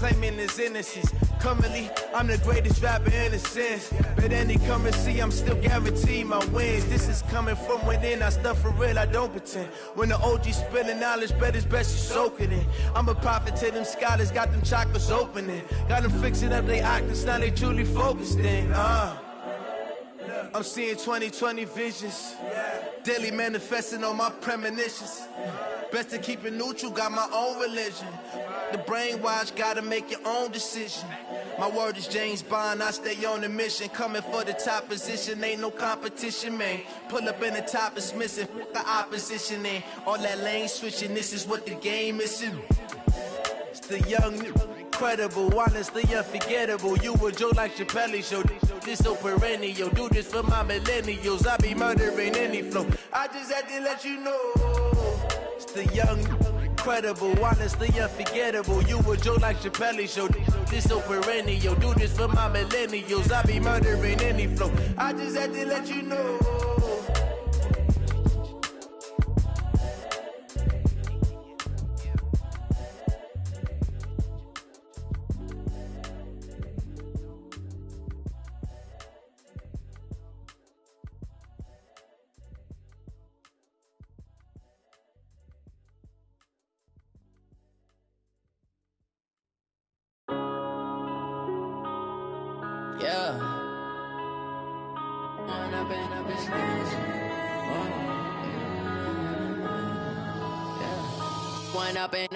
claiming his innocence. Currently, I'm the greatest rapper in a sense. But any currency, I'm still guaranteed my wins. This is coming from within, I stuff for real, I don't pretend. When the OG spilling knowledge, bet it's best you soak it in. I'm a prophet to them scholars, got them chakras opening. Got them fixing up they octaves, now they truly focused in. I'm seeing 2020 visions. Daily manifesting on my premonitions. Best to keep it neutral, got my own religion. The brainwash, gotta make your own decision. My word is James Bond, I stay on a mission. Coming for the top position, ain't no competition, man. Pull up in the top, it's missing, the opposition in. All that lane switching, this is what the game is. It's the young, incredible, honestly unforgettable. You a Joe like Chappelle show. This so perennial, do this for my millennials. I be murdering any flow. I just had to let you know. It's the young, incredible, honestly unforgettable. You a Joe like Chappelle show. This so perennial, do this for my millennials. I be murdering any flow. I just had to let you know. Yeah. One up and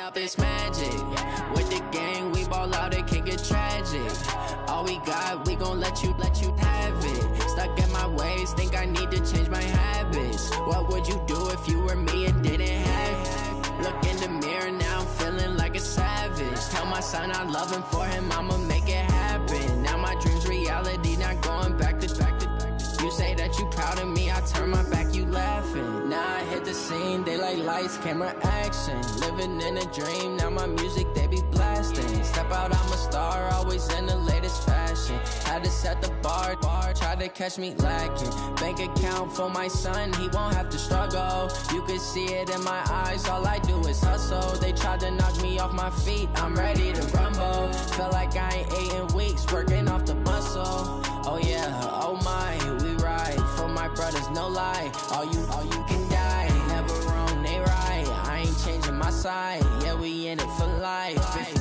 up is magic. With the gang, we ball out, it can get tragic. All we got, we gon' let you have it. Stuck in my ways, think I need to change my habits. What would you do if you were me and didn't have it? Look in the mirror, now I'm feeling like a savage. Tell my son I love him, for him I'ma make it happen. Now my dream's reality, not going back to. You say that you proud of me, I turn my back, you laughing. Now I hit the scene, they like lights, camera, action. Living in a dream, now my music, they be blasting. Step out, I'm a star, always in the latest fashion. Had to set the bar, try to catch me lacking. Bank account for my son, he won't have to struggle. You could see it in my eyes, all I do is hustle. They tried to knock me off my feet, I'm ready to rumble. Felt like I ain't ate in weeks, working off the muscle. Oh yeah, oh my, we ride for my brothers, no lie. All you can die, never wrong, they right. I ain't changing my side, yeah, we in it for life. It's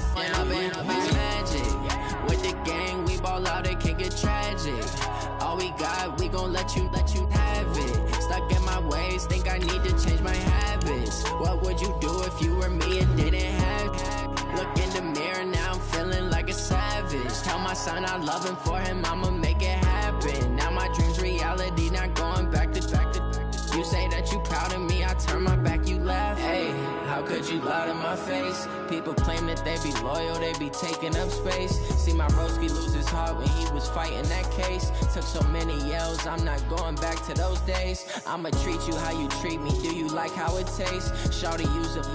magic. With the gang, we ball out, it can get tragic. All we got, we gon' let you have it. Stuck in my ways, think I need to change my habits. What would you do if you were me and didn't have it? Look in the mirror, now I'm feeling like a savage. Tell my son I love him, for him I'ma make it happen. Now my dream's reality, not going back to. You say that you proud of me, I turn my back, you laugh. Hey, how could you lie to my face? People claim that they be loyal, they be taking up space. See my broski lose his heart when he was fighting that case. Took so many yells, I'm not going back to those days. I'ma treat you how you treat me, do you like how it tastes? Shawty, use up,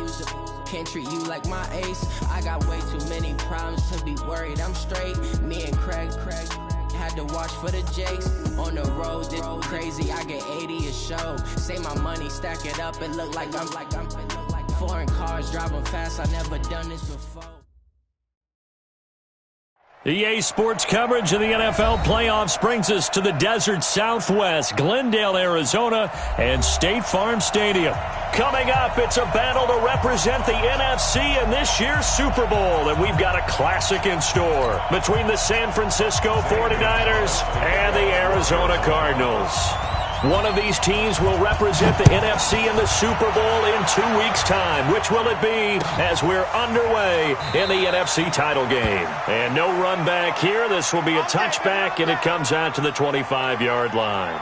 can't treat you like my ace. I got way too many problems to be worried, I'm straight. Me and Craig had to watch for the Jakes. On the road, it's crazy, I get 80 a show. Say my money, stack it up, it look like I'm foreign cars, driving fast, I never done this before. EA Sports coverage of the NFL playoffs brings us to the desert Southwest, Glendale, Arizona, and State Farm Stadium. Coming up, it's a battle to represent the NFC in this year's Super Bowl, and we've got a classic in store between the San Francisco 49ers and the Arizona Cardinals. One of these teams will represent the NFC in the Super Bowl in 2 weeks' time. Which will it be as we're underway in the NFC title game? And no run back here. This will be a touchback, and it comes out to the 25-yard line.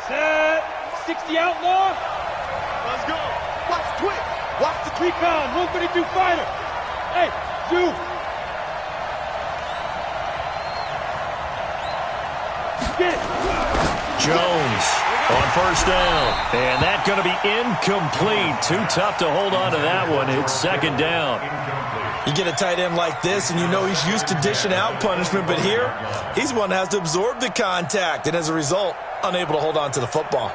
Set. 60 outlaw. Let's go. Watch quick. Watch the 3-pound 132 fighter. Hey, Zoo. Get it. Jones on first down. And that's going to be incomplete. Too tough to hold on to that one. It's second down. You get a tight end like this, and you know he's used to dishing out punishment, but here, he's the one that has to absorb the contact, and as a result, unable to hold on to the football.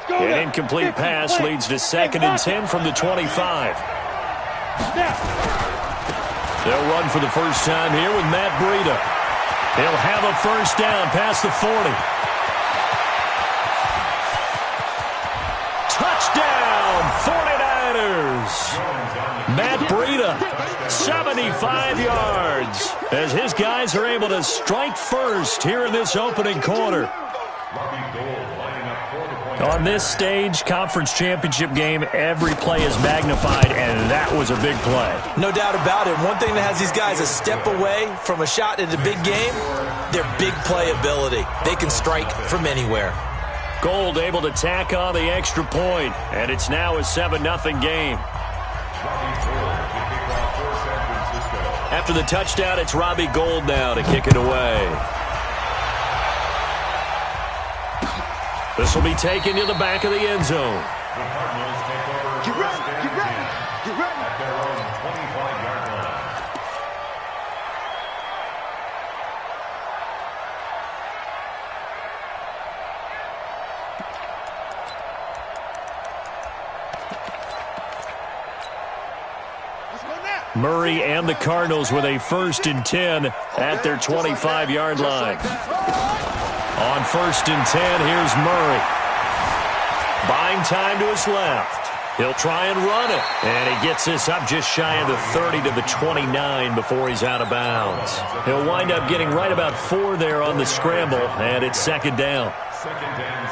An incomplete pass leads to 2nd and 10 from the 25. They'll run for the first time here with Matt Breida. He'll have a first down past the 40. Touchdown, 49ers! Matt Breida, 75 yards, as his guys are able to strike first here in this opening quarter. On this stage, conference championship game, every play is magnified, and that was a big play. No doubt about it. One thing that has these guys a step away from a shot in a big game, their big play ability. They can strike from anywhere. Gold able to tack on the extra point, and it's now a 7-0 game. After the touchdown, it's Robbie Gould now to kick it away. This will be taken to the back of the end zone. Get ready, get ready, get ready. At their own 25-yard line. Let's go now. Murray and the Cardinals with a 1st and 10 at their 25-yard line. On 1st and 10, here's Murray. Buying time to his left. He'll try and run it. And he gets this up just shy of the 30 to the 29 before he's out of bounds. He'll wind up getting right about 4 there on the scramble, and it's 2nd down. 2nd and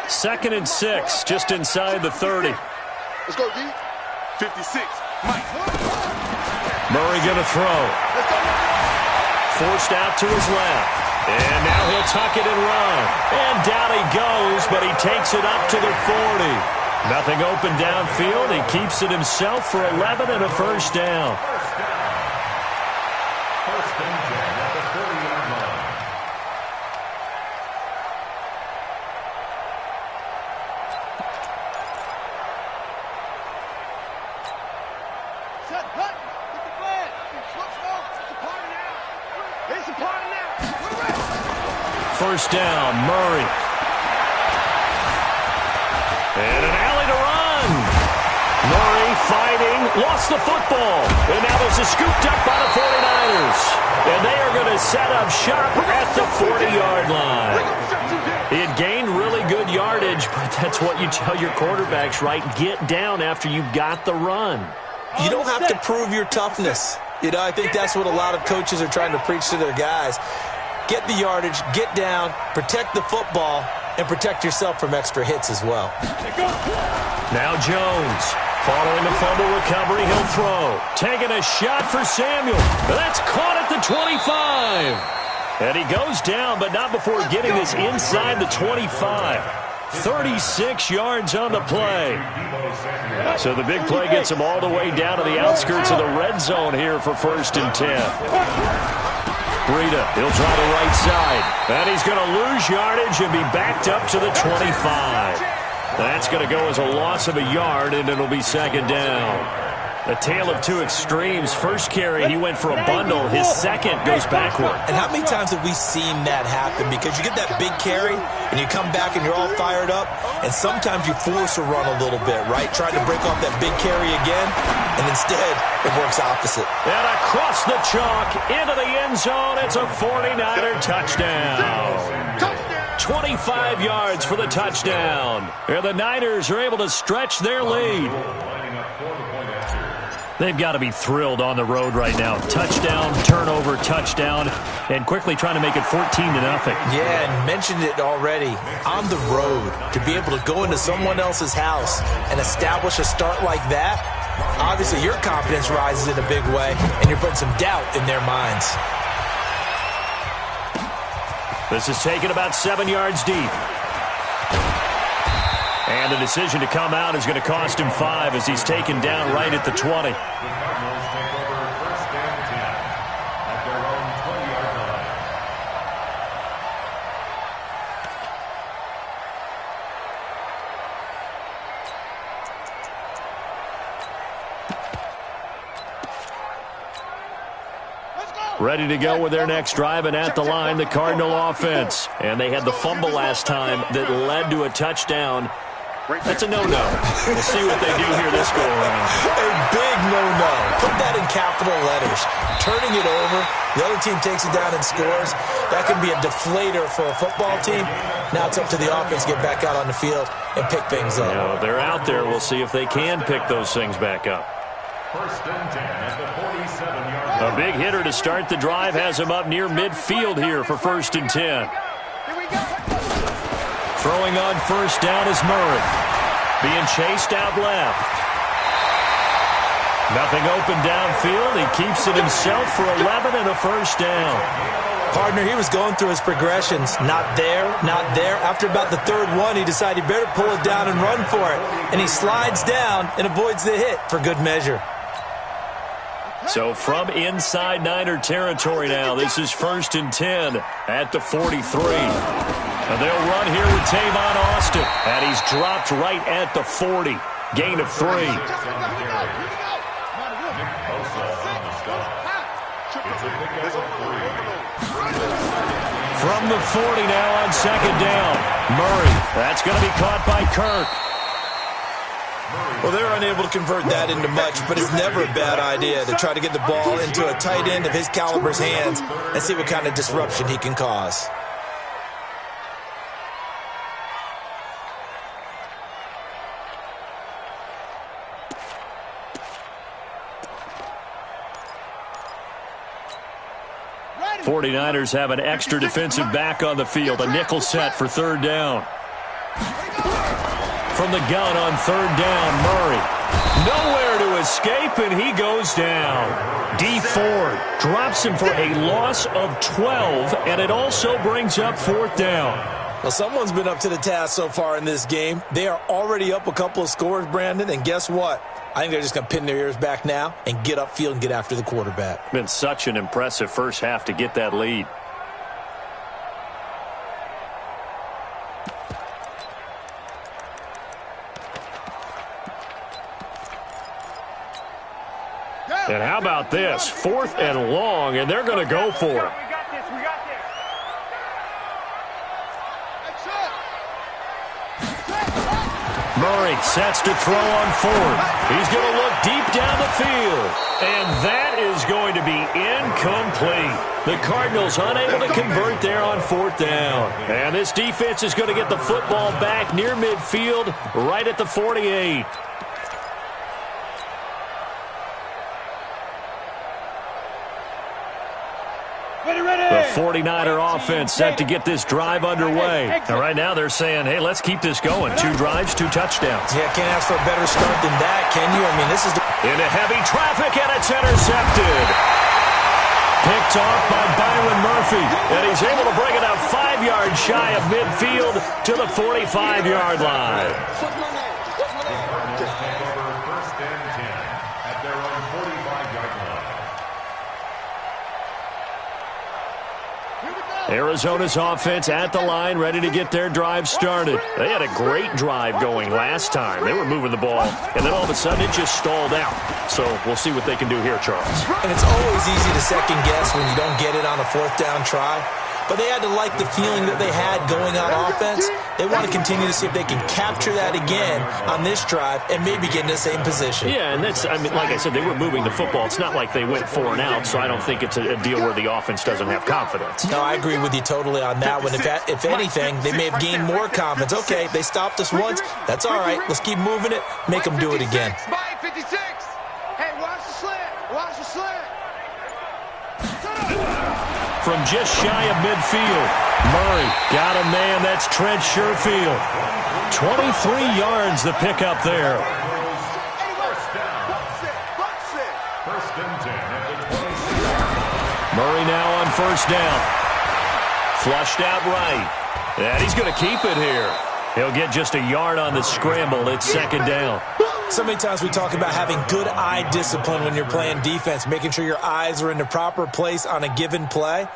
6. 2nd and 6, just inside the 30. Let's go, D. 56. Mike. Murray going to throw. Forced out to his left. And now he'll tuck it and run. And down he goes, but he takes it up to the 40. Nothing open downfield. He keeps it himself for 11 and a first down. First and 10 at the 40-yard line. Set, cut. Get the flag. Let's go. It's a party now. It's a party now. We're ready. First down, Murray. And an alley to run. Murray fighting, lost the football. And now this is scooped up by the 49ers. And they are going to set up shop at the 40-yard line. He had gained really good yardage, but that's what you tell your quarterbacks, right? Get down after you've got the run. You don't have to prove your toughness. You know, I think that's what a lot of coaches are trying to preach to their guys. Get the yardage, get down, protect the football, and protect yourself from extra hits as well. Now Jones, following the fumble recovery, he'll throw. Taking a shot for Samuel. That's caught at the 25. And he goes down, but not before getting this inside the 25. 36 yards on the play. So the big play gets him all the way down to the outskirts of the red zone here for 1st and 10. Breida, he'll try the right side. And he's going to lose yardage and be backed up to the 25. That's going to go as a loss of a yard, and it'll be 2nd down. A tale of two extremes. First carry, he went for a bundle. His second goes backward. And how many times have we seen that happen? Because you get that big carry, and you come back and you're all fired up, and sometimes you force a run a little bit, right? Trying to break off that big carry again, and instead it works opposite. And across the chalk, into the end zone, it's a 49er touchdown. 25 yards for the touchdown. And the Niners are able to stretch their lead. They've got to be thrilled on the road right now. Touchdown, turnover, touchdown, and quickly trying to make it 14-0. Yeah, and mentioned it already. On the road, to be able to go into someone else's house and establish a start like that, obviously your confidence rises in a big way, and you're putting some doubt in their minds. This is taken about 7 yards deep. And the decision to come out is going to cost him 5 as he's taken down right at the 20. The Cardinals take over 1st and 10 at their own 20-yard line. Ready to go with their next drive, and at the line, the Cardinal offense. And they had the fumble last time that led to a touchdown. That's a no-no. We'll see what they do here this go-around. A big no-no. Put that in capital letters. Turning it over, the other team takes it down and scores. That can be a deflator for a football team. Now it's up to the offense to get back out on the field and pick things up. They're out there. We'll see if they can pick those things back up. 1st and 10 at the 47-yard line. A big hitter to start the drive has him up near midfield here for 1st and 10. Throwing on 1st down is Murray. Being chased out left. Nothing open downfield. He keeps it himself for 11 and a 1st down. Partner, he was going through his progressions. Not there, not there. After about the 3rd one, he decided he better pull it down and run for it. And he slides down and avoids the hit for good measure. So from inside Niner territory now, this is 1st and 10 at the 43. And they'll run here with Tavon Austin. And he's dropped right at the 40. Gain of 3. From the 40 now on 2nd down. Murray. That's going to be caught by Kirk. Well, they're unable to convert that into much, but it's never a bad idea to try to get the ball into a tight end of his caliber's hands and see what kind of disruption he can cause. The 49ers have an extra defensive back on the field, a nickel set for 3rd down. From the gun on 3rd down, Murray. Nowhere to escape, and he goes down. D Ford drops him for a loss of 12, and it also brings up 4th down. Well, someone's been up to the task so far in this game. They are already up a couple of scores, Brandon, and guess what? I think they're just going to pin their ears back now and get upfield and get after the quarterback. Been such an impressive first half to get that lead. And how about this? 4th and long, and they're going to go for it. Murray sets to throw on 4th. He's going to look deep down the field. And that is going to be incomplete. The Cardinals unable to convert there on 4th down. And this defense is going to get the football back near midfield, right at the 48. The 49er offense set to get this drive underway. And right now they're saying, hey, let's keep this going. 2 drives, 2 touchdowns. Yeah, can't ask for a better start than that, can you? I mean, this is into heavy traffic, and it's intercepted. Picked off by Byron Murphy. And he's able to bring it out 5 yards shy of midfield to the 45-yard line. Arizona's offense at the line, ready to get their drive started. They had a great drive going last time. They were moving the ball, and then all of a sudden it just stalled out. So we'll see what they can do here, Charles. And it's always easy to second guess when you don't get it on a 4th down try. But they had to like the feeling that they had going on offense. They want to continue to see if they can capture that again on this drive and maybe get in the same position. Yeah, and that's, I mean, like I said, they were moving the football. It's not like they went 4 and out, so I don't think it's a deal where the offense doesn't have confidence. No, I agree with you totally on that one. If anything, they may have gained more confidence. Okay, they stopped us once. That's all right. Let's keep moving it. Make them do it again. By 56. Hey, watch the slant. Watch the slant. From just shy of midfield, Murray got a man. That's Trent Sherfield. 23 yards the pickup there. Murray now on 1st down. Flushed out right. And he's going to keep it here. He'll get just a yard on the scramble. It's second down. So many times we talk about having good eye discipline when you're playing defense, making sure your eyes are in the proper place on a given play.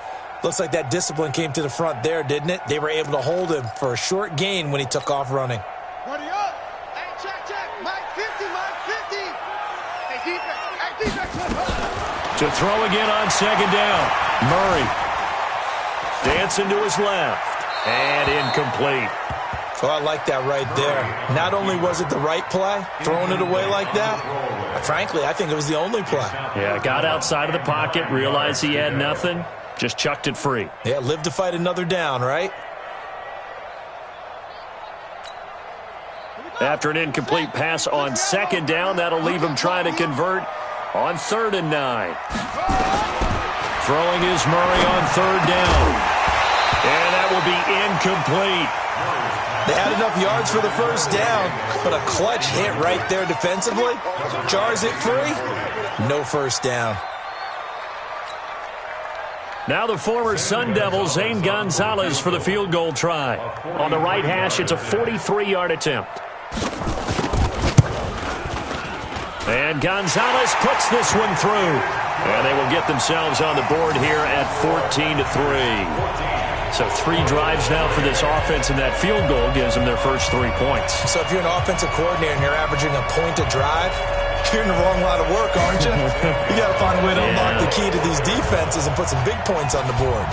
Looks like that discipline came to the front there, didn't it? They were able to hold him for a short gain when he took off running. Buddy up. Hey, check. Mike 50, Mike 50. Hey, defense. To throw again on second down. Murray dancing to his left. And incomplete. So I like that right there. Not only was it the right play, throwing it away like that, frankly, I think it was the only play. Yeah, got outside of the pocket, realized he had nothing, just chucked it free. Yeah, live to fight another down, right? After an incomplete pass on second down, that'll leave him trying to convert on 3rd and 9. Throwing is Murray on 3rd down. And that will be incomplete. They had enough yards for the first down, but a clutch hit right there defensively. Jars it free. No first down. Now the former Sun Devil, Zane Gonzalez, for the field goal try. On the right hash, it's a 43-yard attempt. And Gonzalez puts this one through. And they will get themselves on the board here at 14-3. So 3 drives now for this offense, and that field goal gives them their first 3 points. So if you're an offensive coordinator and you're averaging a point a drive, you're in the wrong line of work, aren't you? You got to find a way to unlock the key to these defenses and put some big points on the board.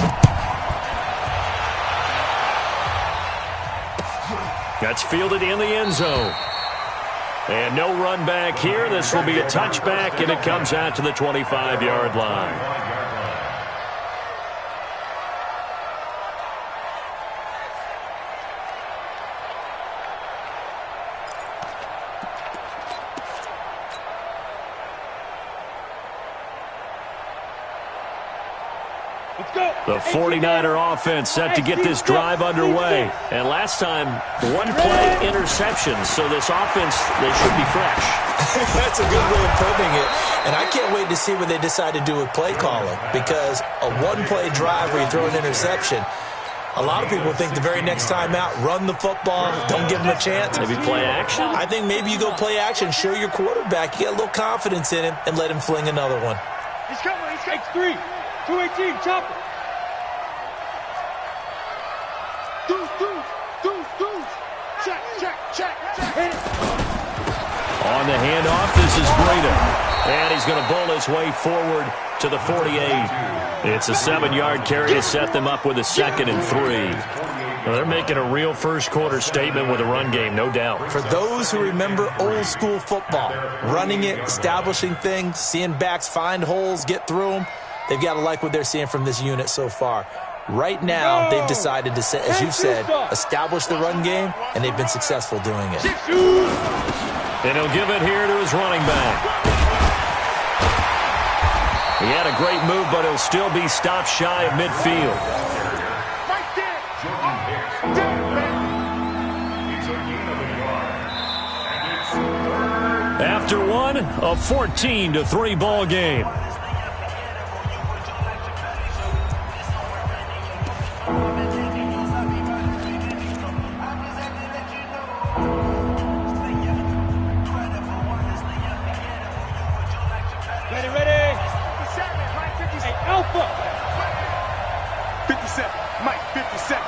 That's fielded in the end zone. And no run back here. This will be a touchback, and it comes out to the 25-yard line. The 49er offense set to get this drive underway. And last time, 1-play interception. So this offense, they should be fresh. That's a good way of putting it. And I can't wait to see what they decide to do with play calling. Because a 1-play drive where you throw an interception, a lot of people think the very next time out, run the football, don't give them a chance. Maybe play action? I think maybe you go play action, show your quarterback, you get a little confidence in him, and let him fling another one. He's coming. He's takes 3. 218. Chop it. Deuce. Check. Hit it. On the handoff, this is Breda. And he's going to bull his way forward to the 48. It's a 7-yard carry to set them up with a 2nd and 3. Well, they're making a real first-quarter statement with a run game, no doubt. For those who remember old-school football, running it, establishing things, seeing backs find holes, get through them, they've got to like what they're seeing from this unit so far. Right now, they've decided to, as you said, establish the run game, and they've been successful doing it. And he'll give it here to his running back. He had a great move, but he'll still be stopped shy of midfield. After one, a 14-3 ball game. Ready. 57, Mike 57. Hey, Alpha. 57, Mike 57.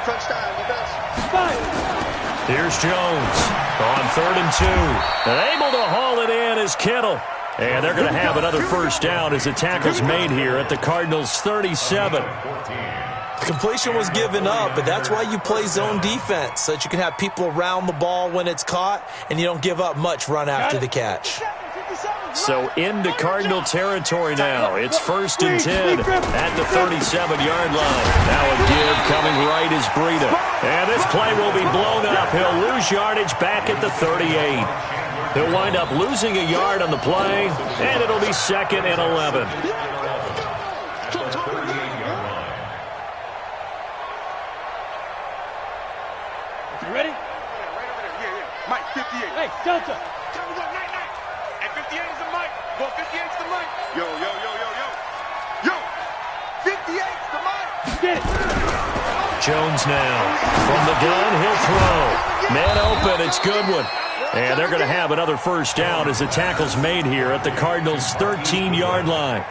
Touchdown, the best. 5. Here's Jones on 3rd and 2. And able to haul it in is Kittle. And they're going to have another first down as the tackle's made here at the Cardinals' 37. Completion was given up, but that's why you play zone defense, so that you can have people around the ball when it's caught, and you don't give up much run after the catch. So into Cardinal territory now. It's 1st and 10 at the 37-yard line. Now a give coming right is Breda. And this play will be blown up. He'll lose yardage back at the 38. He'll wind up losing a yard on the play, and it'll be 2nd and 11. You ready? Yeah. Mike 58. Hey, Delta. And 58 is the Mike. Go 58 is the Mike. Yo. 58 is the Mike. Get it. Jones now. From the gun, he'll throw. Man open, it's Goodwin. And they're going to have another first down as the tackle's made here at the Cardinals' 13-yard line.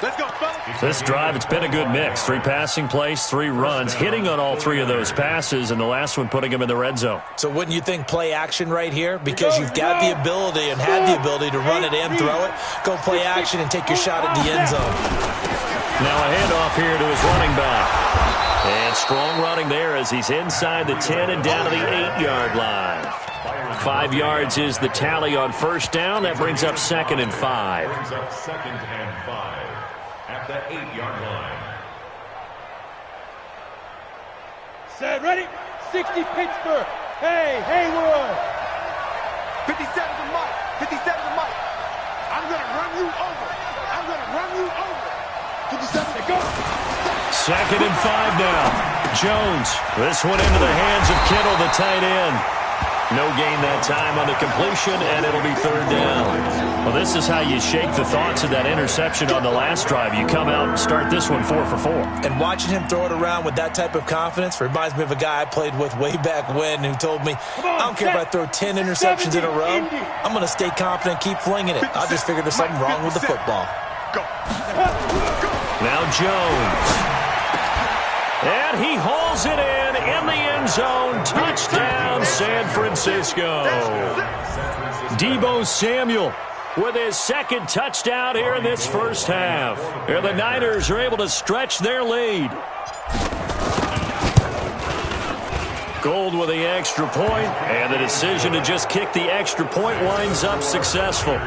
This drive, it's been a good mix. 3 passing plays, 3 runs, hitting on all 3 of those passes, and the last one putting him in the red zone. So wouldn't you think play action right here? Because you've got the ability and had the ability to run it and throw it. Go play action and take your shot at the end zone. Now a handoff here to his running back. And strong running there as he's inside the 10 and down to the 8-yard line. 5 yards is the tally on first down. That brings up 2nd and 5. Brings up 2nd and 5 at the 8-yard line. Set, ready? 60 Pittsburgh. Hey, Haywood. 57 to Mike. 57 to Mike. I'm going to run you over. I'm going to run you over. 57 to go. 2nd and 5 now. Jones. This one into the hands of Kittle, the tight end. No gain that time on the completion, and it'll be 3rd down. Well, this is how you shake the thoughts of that interception on the last drive. You come out and start this one 4 for 4. And watching him throw it around with that type of confidence reminds me of a guy I played with way back when who told me, I don't care if I throw 10 interceptions in a row. I'm going to stay confident and keep flinging it. I just figured there's something wrong with the football. Now Jones. And he hauls it in the end zone. Touchdown, San Francisco. Deebo Samuel with his 2nd touchdown here in this first half. And the Niners are able to stretch their lead. Gold with the extra point, and the decision to just kick the extra point winds up successful.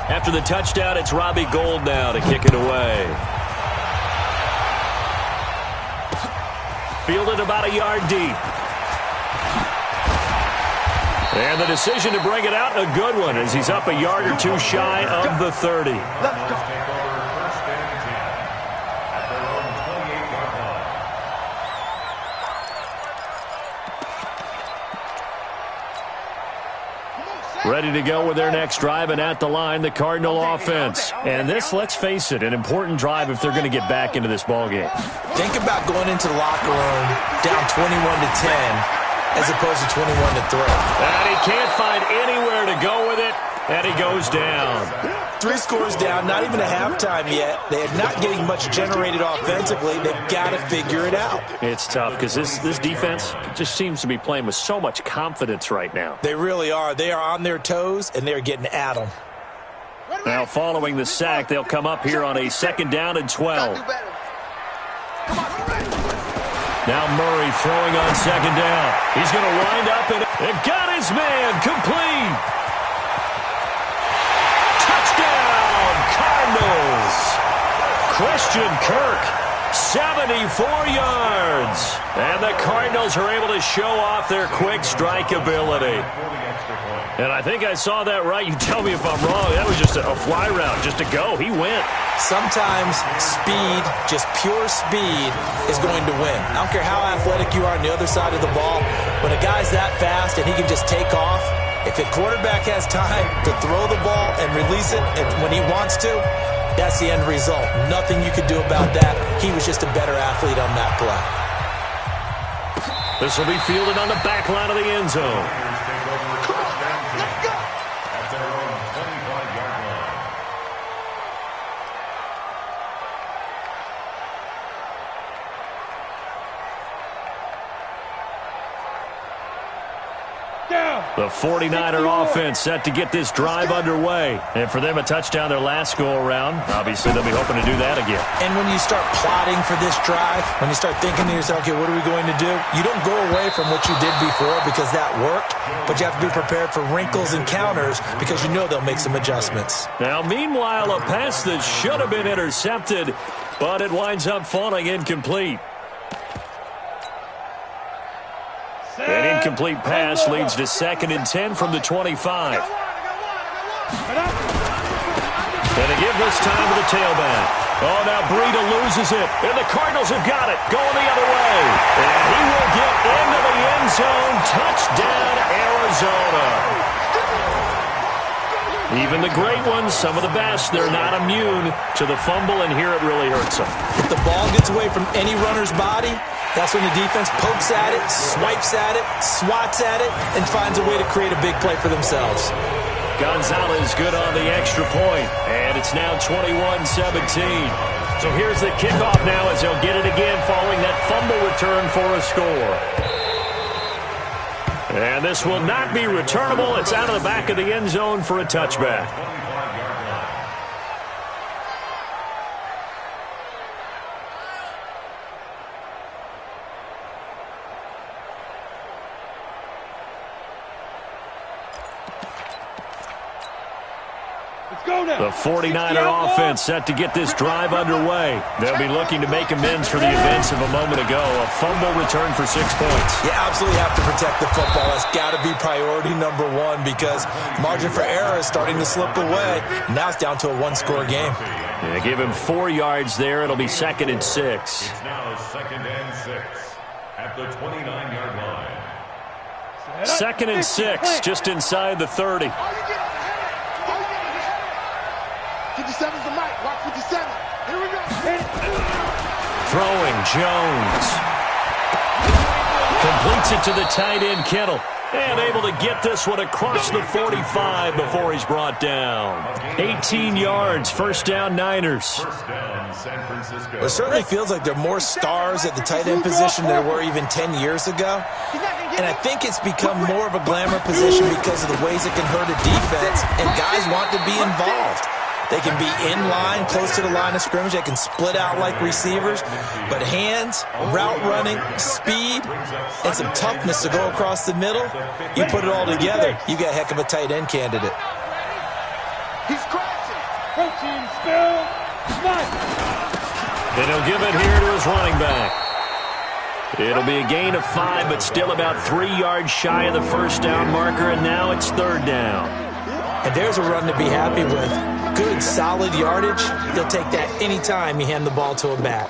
After the touchdown, it's Robbie Gould now to kick it away. Fielded about a yard deep. And the decision to bring it out, a good one, as he's up a yard or 2 shy of the 30. Ready to go with their next drive, and at the line, the Cardinal offense. And this, let's face it, an important drive if they're going to get back into this ballgame. Think about going into the locker room down 21-10 as opposed to 21-3. And he can't find anywhere to go with it, and he goes down. 3 scores down, not even a halftime yet. They are not getting much generated offensively. They've got to figure it out. It's tough because this defense just seems to be playing with so much confidence right now. They really are. They are on their toes, and they're getting at them. Now, following the sack, they'll come up here on a 2nd down and 12. Now Murray throwing on 2nd down. He's going to wind up and got his man complete. Touchdown, Cardinals. Christian Kirk, 74 yards. And the Cardinals are able to show off their quick strike ability. And I think I saw that right. You tell me if I'm wrong. That was just a fly route, just to go. He went. Sometimes speed, just pure speed, is going to win. I don't care how athletic you are on the other side of the ball. When a guy's that fast and he can just take off, if a quarterback has time to throw the ball and release it when he wants to, that's the end result. Nothing you could do about that. He was just a better athlete on that play. This will be fielded on the back line of the end zone. The 49er offense set to get this drive underway. And for them, a touchdown their last go-around. Obviously, they'll be hoping to do that again. And when you start plotting for this drive, when you start thinking to yourself, okay, what are we going to do? You don't go away from what you did before because that worked, but you have to be prepared for wrinkles and counters because you know they'll make some adjustments. Now, meanwhile, a pass that should have been intercepted, but it winds up falling incomplete. An incomplete pass leads to 2nd and 10 from the 25. And a give this time to the tailback. Oh, now Breida loses it. And the Cardinals have got it. Going the other way. And he will get into the end zone. Touchdown, Arizona. Even the great ones, some of the best, they're not immune to the fumble, and here it really hurts them. If the ball gets away from any runner's body, that's when the defense pokes at it, swipes at it, swats at it, and finds a way to create a big play for themselves. Gonzalez good on the extra point, and it's now 21-17. So here's the kickoff now as they'll get it again following that fumble return for a score. And this will not be returnable. It's out of the back of the end zone for a touchback. The 49er offense set to get this drive underway. They'll be looking to make amends for the events of a moment ago. A fumble return for 6 points. You absolutely have to protect the football. That's got to be priority number one because margin for error is starting to slip away. Now it's down to a one-score game. Yeah, give him 4 yards there. It'll be 2nd and 6. It's now 2nd and 6 at the 29-yard line. 2nd and 6, just inside the 30. 57's the mic. Watch 57. Here we go. Throwing, Jones. Completes it to the tight end, Kittle. And able to get this one across the 45 before he's brought down. 18 yards, first down, Niners. First down, San Francisco. It certainly feels like there are more stars at the tight end position than there were even 10 years ago. And I think it's become more of a glamour position because of the ways it can hurt a defense, and guys want to be involved. They can be in line, close to the line of scrimmage. They can split out like receivers. But hands, route running, speed, and some toughness to go across the middle, you put it all together, you got a heck of a tight end candidate. He's crashing. Protein spill. And he'll give it here to his running back. It'll be a gain of 5, but still about 3 yards shy of the first down marker, and now it's 3rd down. And there's a run to be happy with. Good, solid yardage. You'll take that anytime you hand the ball to a back.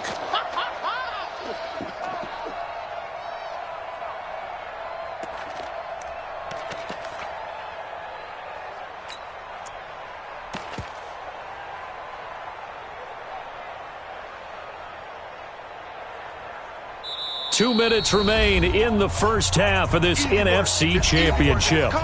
Two minutes remain in the first half of this NFC Championship.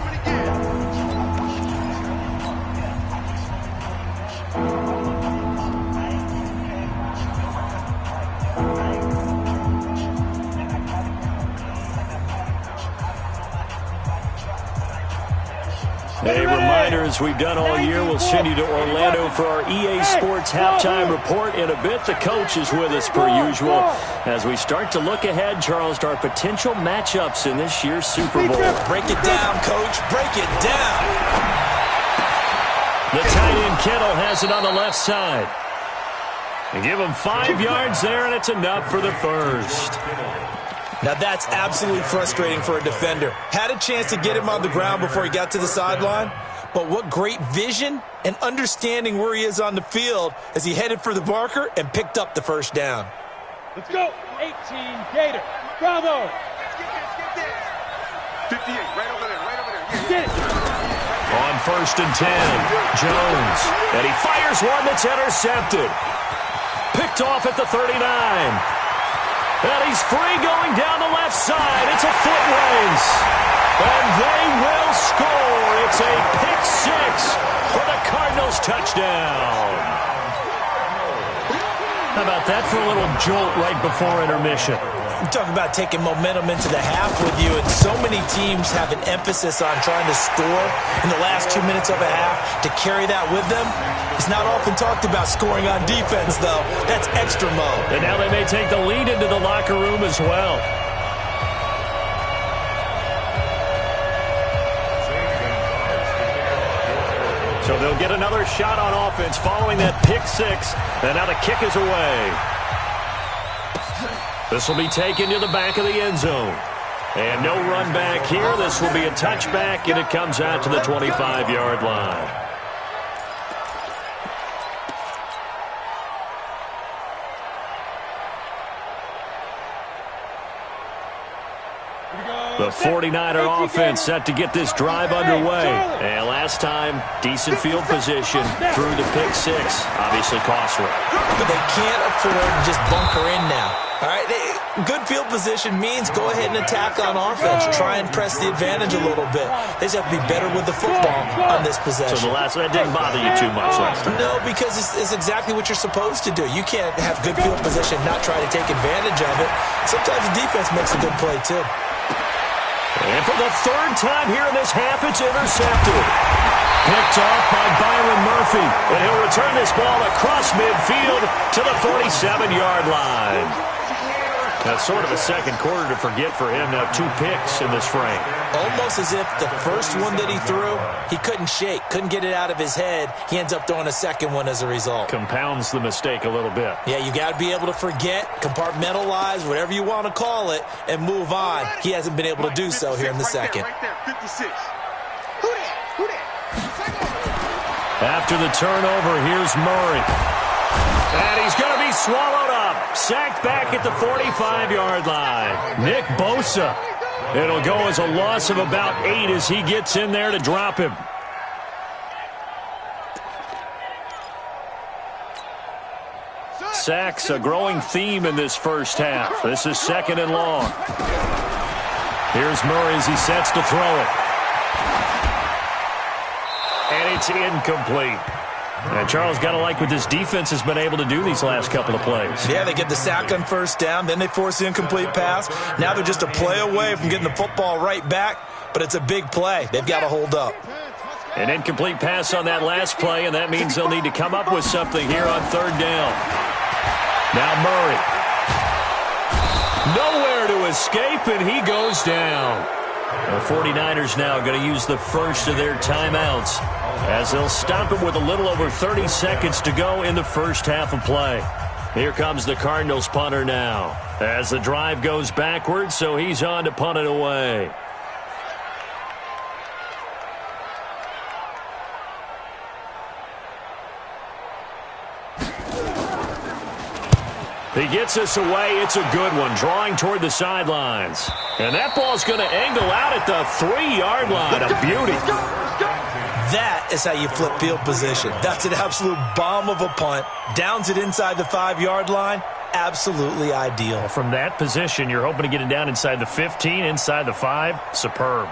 A reminder, as we've done all year, we'll send you to Orlando for our EA Sports halftime report. In a bit, the coach is with us per usual as we start to look ahead, Charles, to our potential matchups in this year's Super Bowl. Break it down, Coach. Break it down. The tight end Kittle has it on the left side. And give him 5 yards there, and it's enough for the first. Now that's absolutely frustrating for a defender. Had a chance to get him on the ground before he got to the sideline, but what great vision and understanding where he is on the field as he headed for the marker and picked up the first down. Let's go. 18 Gator. Bravo. 58, right over there, right over there. Get it. On 1st and 10, Jones. And he fires one that's intercepted. Picked off at the 39. And he's free going down the left side. It's a foot race. And they will score. It's a pick 6 for the Cardinals touchdown. How about that for a little jolt right before intermission? You talk about taking momentum into the half with you, and so many teams have an emphasis on trying to score in the last 2 minutes of a half. To carry that with them, it's not often talked about scoring on defense, though. That's extra mode. And now they may take the lead into the locker room as well. So they'll get another shot on offense following that pick 6, and now the kick is away. This will be taken to the back of the end zone. And no run back here. This will be a touchback, and it comes out to the 25-yard line. The 49er offense set to get this drive underway. And last time, decent field position through the pick six. Obviously costly. But they can't afford to just bunker in now. All right, good field position means go ahead and attack on offense. Try and press the advantage a little bit. They just have to be better with the football on this possession. So that didn't bother you too much last time? No, because it's exactly what you're supposed to do. You can't have good field position and not try to take advantage of it. Sometimes the defense makes a good play, too. And for the third time here in this half, it's intercepted. Picked off by Byron Murphy. And he'll return this ball across midfield to the 47-yard line. That's sort of a second quarter to forget for him. Now 2 picks in this frame. Almost as if the first one that he threw, he couldn't shake, couldn't get it out of his head. He ends up throwing a second one as a result. Compounds the mistake a little bit. Yeah, you got to be able to forget, compartmentalize, whatever you want to call it, and move on. He hasn't been able to do so here in the second. Right there, 56. After the turnover, here's Murray. And he's going to be swallowed up. Sacked back at the 45-yard line. Nick Bosa. It'll go as a loss of about 8 as he gets in there to drop him. Sacks a growing theme in this first half. This is 2nd and long. Here's Murray as he sets to throw it. And it's incomplete. And Charles, got to like what this defense has been able to do these last couple of plays. Yeah, they get the sack on first down, then they force the incomplete pass. Now they're just a play away from getting the football right back, but it's a big play. They've got to hold up. An incomplete pass on that last play, and that means they'll need to come up with something here on 3rd down. Now Murray. Nowhere to escape, and he goes down. The 49ers now going to use the first of their timeouts as they'll stop it with a little over 30 seconds to go in the first half of play. Here comes the Cardinals punter now as the drive goes backwards, so he's on to punt it away. He gets us away. It's a good one, drawing toward the sidelines. And that ball's going to angle out at the 3-yard line. A beauty. That is how you flip field position. That's an absolute bomb of a punt. Downs it inside the 5-yard line. Absolutely ideal. From that position, you're hoping to get it down inside the 15, inside the 5. Superb.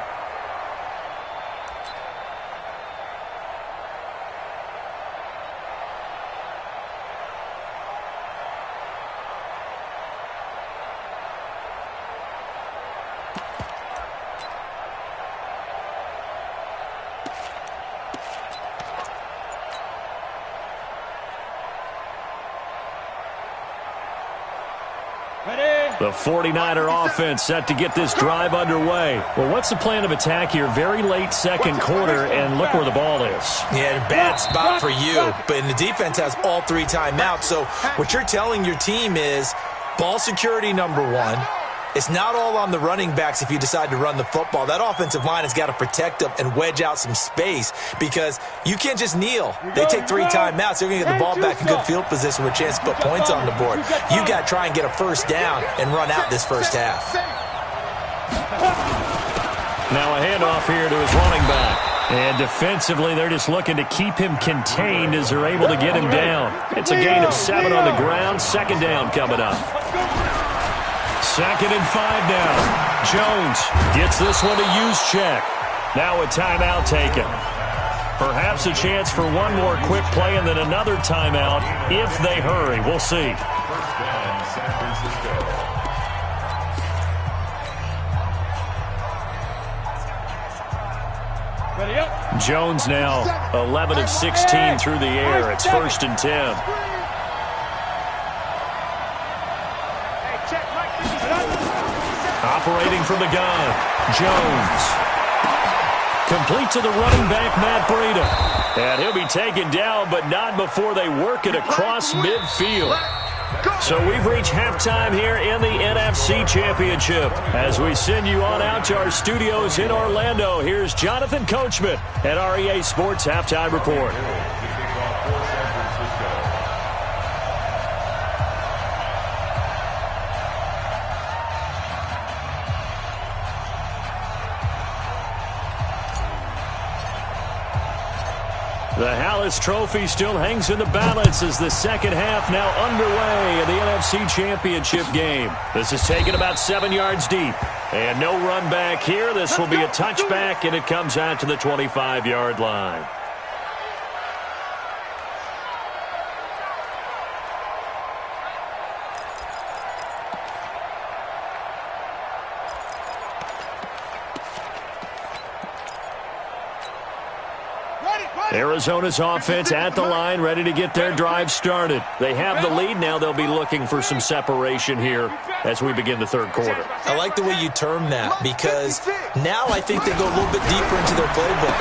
The 49er offense set to get this drive underway. Well, what's the plan of attack here? Very late second quarter, and look where the ball is. Yeah, bad spot for you, but the defense has all 3 timeouts. So what you're telling your team is ball security number 1. It's not all on the running backs if you decide to run the football. That offensive line has got to protect them and wedge out some space because you can't just kneel. They take 3 timeouts. They're going to get the ball back in good field position with a chance to put points on the board. You got to try and get a first down and run out this first half. Now a handoff here to his running back. And defensively, they're just looking to keep him contained as they're able to get him down. It's a gain of 7 on the ground. 2nd down coming up. 2nd and 5 now. Jones gets this one to use check. Now a timeout taken. Perhaps a chance for one more quick play and then another timeout if they hurry. We'll see. First down, San Francisco. Ready up. Jones now 11 of 16 through the air. It's 1st and 10. Operating from the gun, Jones. Complete to the running back, Matt Breida. And he'll be taken down, but not before they work it across midfield. So we've reached halftime here in the NFC Championship. As we send you on out to our studios in Orlando, here's Jonathan Coachman at REA Sports Halftime Report. The Hallis Trophy still hangs in the balance as the second half now underway in the NFC Championship game. This is taken about 7 yards deep. And no run back here. This will be a touchback, and it comes out to the 25-yard line. Arizona's offense at the line, ready to get their drive started. They have the lead. Now they'll be looking for some separation here as we begin the third quarter. I like the way you term that, because now I think they go a little bit deeper into their playbook.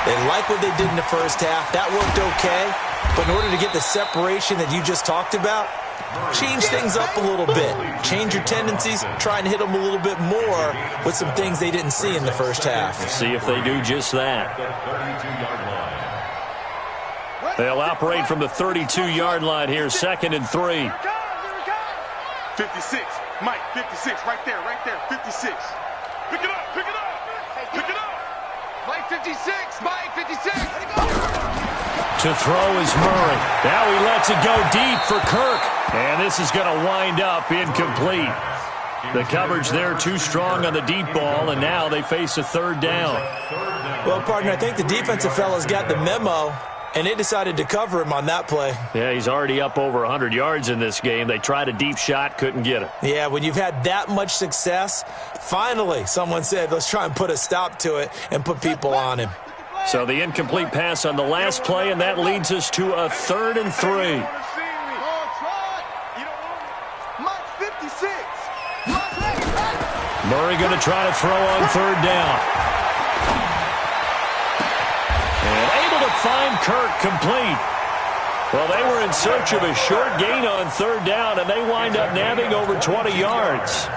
They like what they did in the first half. That worked okay. But in order to get the separation that you just talked about, change things up a little bit. Change your tendencies. Try and hit them a little bit more with some things they didn't see in the first half. See if they do just that. They'll operate from the 32-yard line here, 2nd and 3. 56. Mike, 56. Right there, 56. Pick it up, pick it up, pick it up. Mike, 56. Mike, 56. To throw is Murray. Now he lets it go deep for Kirk. And this is going to wind up incomplete. The coverage there too strong on the deep ball, and now they face a third down. Well, partner, I think the defensive fellas got the memo, and they decided to cover him on that play. Yeah, he's already up over 100 yards in this game. They tried a deep shot, couldn't get it. Yeah, when you've had that much success, finally someone said, let's try and put a stop to it and put people on him. So the incomplete pass on the last play, and that leads us to a 3rd and 3. Murray going to try to throw on 3rd down. Find Kirk complete. Well, they were in search of a short gain on 3rd down, and they wind up nabbing over 20 yards.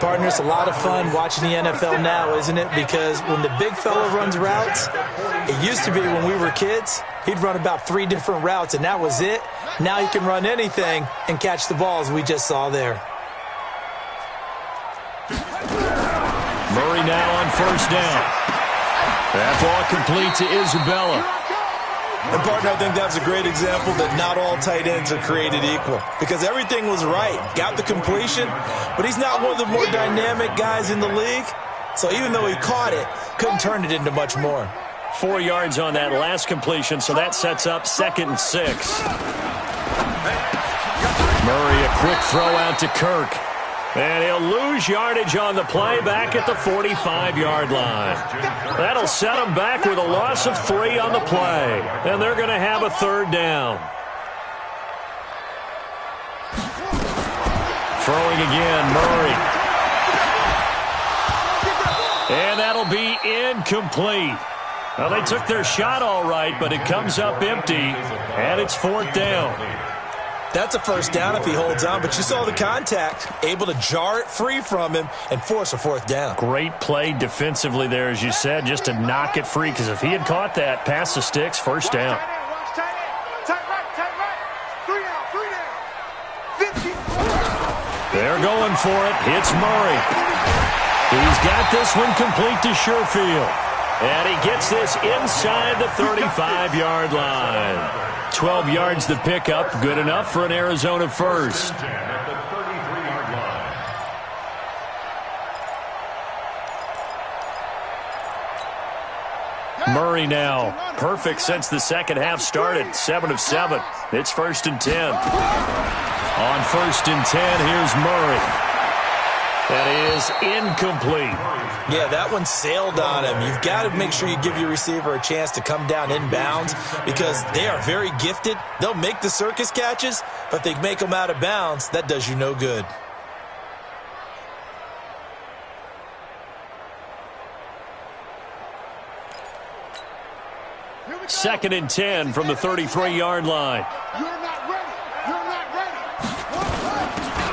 Partner, it's a lot of fun watching the NFL now, isn't it? Because when the big fella runs routes, it used to be when we were kids, he'd run about 3 different routes, and that was it. Now he can run anything and catch the balls we just saw there. Murray now on 1st down. That ball complete to Isabella. And, partner, I think that's a great example that not all tight ends are created equal, because everything was right. Got the completion, but he's not one of the more dynamic guys in the league. So even though he caught it, couldn't turn it into much more. 4 yards on that last completion, so that sets up 2nd and 6. Murray, a quick throw out to Kirk. And he'll lose yardage on the play back at the 45-yard line. That'll set him back with a loss of 3 on the play. And they're going to have a 3rd down. Throwing again, Murray. And that'll be incomplete. Well, they took their shot all right, but it comes up empty, and it's 4th down. That's a 1st down if he holds on, but you saw the contact, able to jar it free from him and force a 4th down. Great play defensively there, as you said, just to knock it free, because if he had caught that, past the sticks, 1st down. They're going for it. Hits Murray. He's got this one complete to Sherfield. And he gets this inside the 35-yard line. 12 yards to pick up. Good enough for an Arizona first. Murray now. Perfect since the second half started. 7 of 7. It's 1st and 10. On 1st and 10, here's Murray. That is incomplete. Yeah, that one sailed on him. You've got to make sure you give your receiver a chance to come down inbounds, because they are very gifted. They'll make the circus catches, but they make them out of bounds. That does you no good. Second and 10 from the 33-yard line.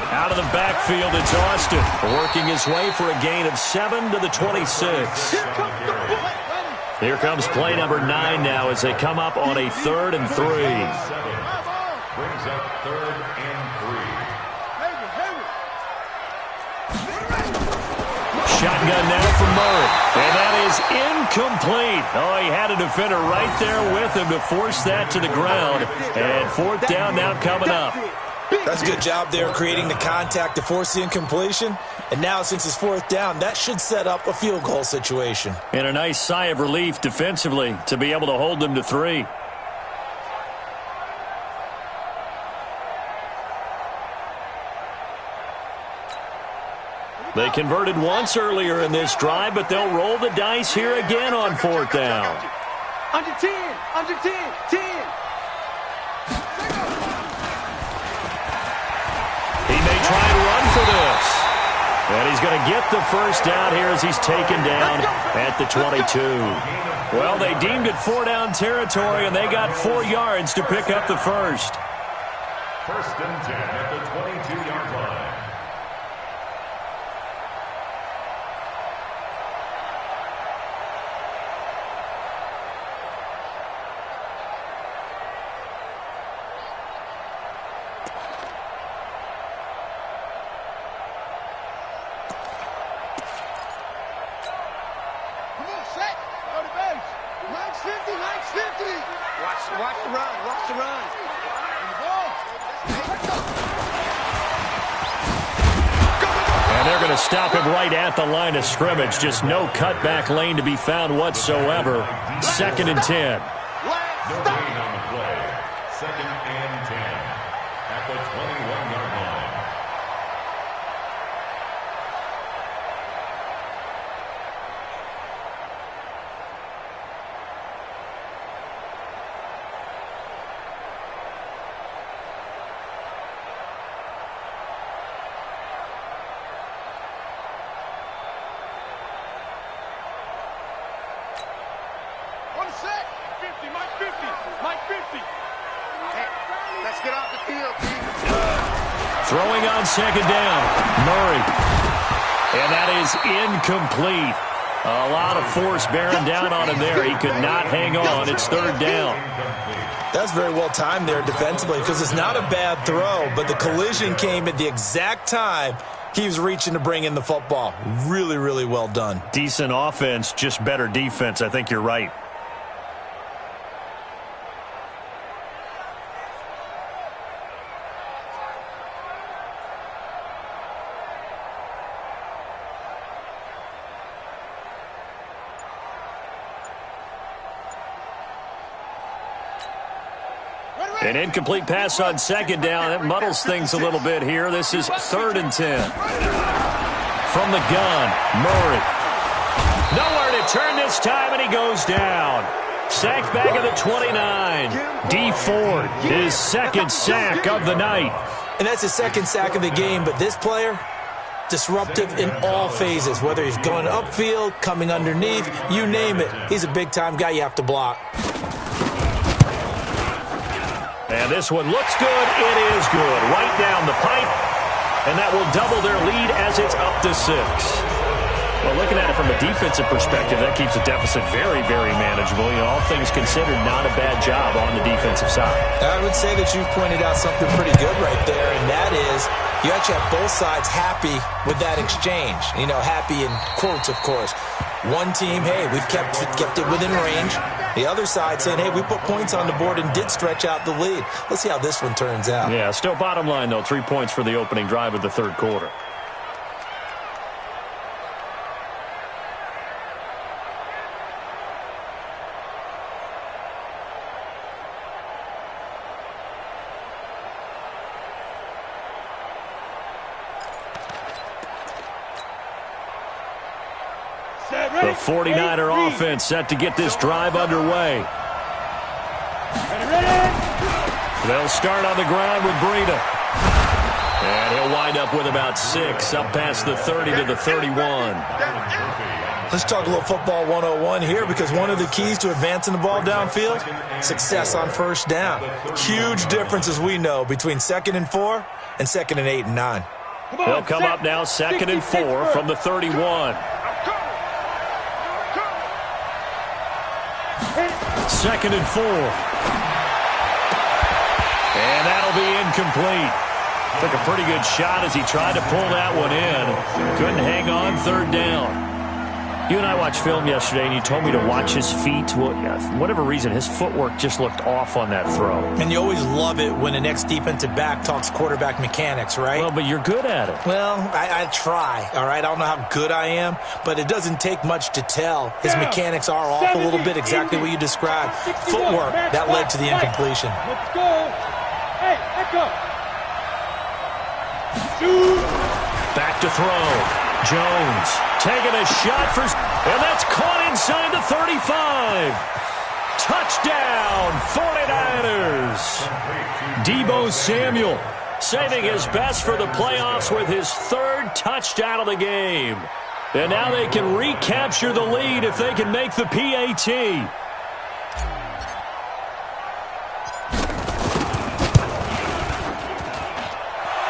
Out of the backfield, it's Austin, working his way for a gain of 7 to the 26. Here comes play number 9 now as they come up on a 3rd and 3. Brings up 3rd and 3. Shotgun now for Murray. And that is incomplete. Oh, he had a defender right there with him to force that to the ground. And fourth down now coming up. That's a good job there creating the contact to force the incompletion. And now since it's fourth down, that should set up a field goal situation. And a nice sigh of relief defensively to be able to hold them to 3. They converted once earlier in this drive, but they'll roll the dice here again on fourth down. Under 10, under 10, 10. He may try and run for this. And he's going to get the first down here as he's taken down at the 22. Well, they deemed it 4-down territory, and they got 4 yards to pick up the first. First and 10 at the 22-yard line. Watch the run. Watch the run. And they're going to stop him right at the line of scrimmage. Just no cutback lane to be found whatsoever. 2nd and 10. No gain on the play. 2nd and 10 at the 21-yard line. Throwing on 2nd down, Murray. And that is incomplete. A lot of force bearing down on him there. He could not hang on. It's 3rd down. That's very well timed there defensively because it's not a bad throw, but the collision came at the exact time he was reaching to bring in the football. Really, really well done. Decent offense, just better defense. I think you're right. An incomplete pass on 2nd down. That muddles things a little bit here. This is 3rd and 10. From the gun, Murray. Nowhere to turn this time, and he goes down. Sacked back at the 29. D. Ford, his 2nd sack of the night. And that's his 2nd sack of the game, but this player, disruptive in all phases, whether he's going upfield, coming underneath, you name it. He's a big-time guy you have to block. And this one looks good. It is good. Right down the pipe. And that will double their lead as it's up to 6. Well, looking at it from a defensive perspective, that keeps the deficit very, very manageable. You know, all things considered, not a bad job on the defensive side. I would say that you've pointed out something pretty good right there, and that is you actually have both sides happy with that exchange. You know, happy in quotes, of course. One team, hey, we've kept it within range. The other side saying, hey, we put points on the board and did stretch out the lead. Let's see how this one turns out. Yeah, still bottom line, though, 3 points for the opening drive of the 3rd quarter. The 49er offense set to get this drive underway. They'll start on the ground with Breida. And he'll wind up with about 6, up past the 30 to the 31. Let's talk a little football 101 here, because one of the keys to advancing the ball downfield, success on 1st down. Huge difference, as we know, between 2nd and 4 and 2nd and 8 and 9. They'll come up now 2nd and 4 from the 31. 2nd and 4. And that'll be incomplete. Took a pretty good shot as he tried to pull that one in. Couldn't hang on third down. You and I watched film yesterday, and you told me to watch his feet. Well, yeah, for whatever reason, his footwork just looked off on that throw. And you always love it when an ex-defensive back talks quarterback mechanics, right? Well, but you're good at it. Well, I try, all right? I don't know how good I am, but it doesn't take much to tell. His mechanics are off a little bit, exactly what you described. Footwork, that led to the incompletion. Let's go. Hey, back up. Shoot. Back to throw. Jones taking a shot for, and that's caught inside the 35. Touchdown, 49ers. Deebo Samuel saving his best for the playoffs with his third touchdown of the game. And now they can recapture the lead if they can make the PAT.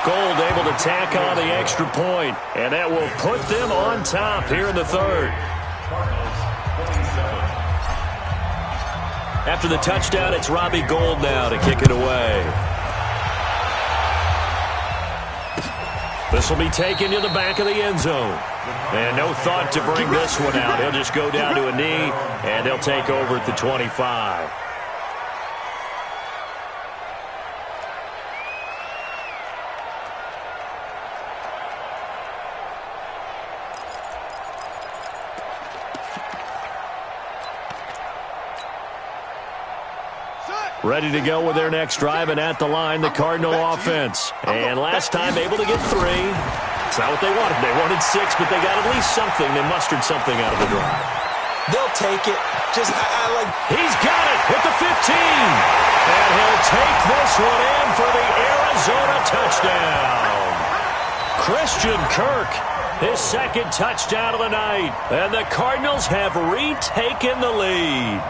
Gold able to tack on the extra point, and that will put them on top here in the third. After the touchdown, it's Robbie Gould now to kick it away. This will be taken to the back of the end zone. And no thought to bring this one out. He'll just go down to a knee, and they'll take over at the 25. Ready to go with their next drive, and at the line, the Cardinal offense. And last time, able to get 3. It's not what they wanted. They wanted 6, but they got at least something. They mustered something out of the drive. They'll take it. Just, I like... He's got it at the 15. And he'll take this one in for the Arizona touchdown. Christian Kirk, his second touchdown of the night. And the Cardinals have retaken the lead.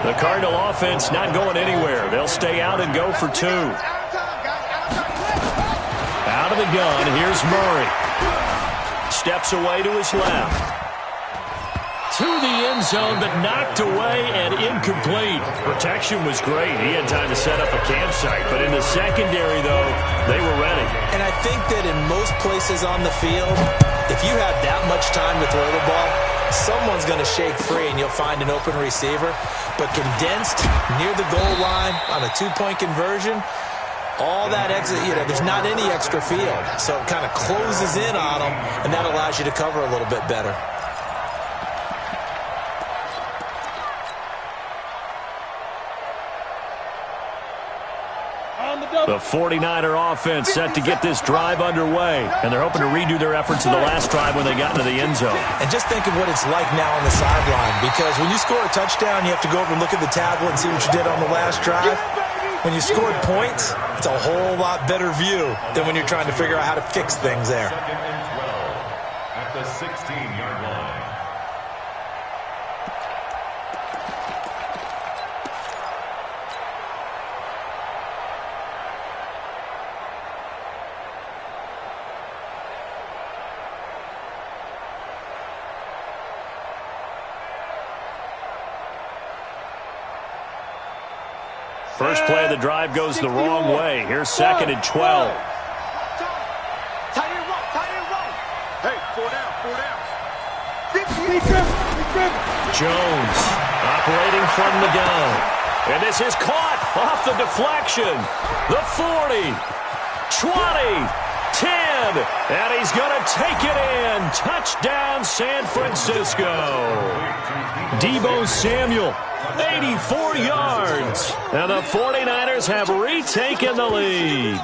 The Cardinal offense not going anywhere. They'll stay out and go for 2. Out of the gun, here's Murray. Steps away to his left. To the end zone, but knocked away and incomplete. Protection was great. He had time to set up a campsite, but in the secondary, though, they were ready. And I think that in most places on the field, if you have that much time to throw the ball, someone's going to shake free and you'll find an open receiver. But condensed near the goal line on a 2-point conversion, all that exit, there's not any extra field. So it kind of closes in on them, and that allows you to cover a little bit better. The 49er offense set to get this drive underway, and they're hoping to redo their efforts in the last drive when they got into the end zone. And just think of what it's like now on the sideline, because when you score a touchdown, you have to go over and look at the tablet and see what you did on the last drive. When you scored points, it's a whole lot better view than when you're trying to figure out how to fix things there. 2nd and 12 at the 16-yard line. First play of the drive goes the wrong way. Here's 2nd and 12. Hey, 4 down, 4 down. Jones operating from the gun. And this is caught off the deflection. The 40, 20, 10, and he's going to take it in. Touchdown, San Francisco. Deebo Samuel, 84 yards. And the 49ers have retaken the lead.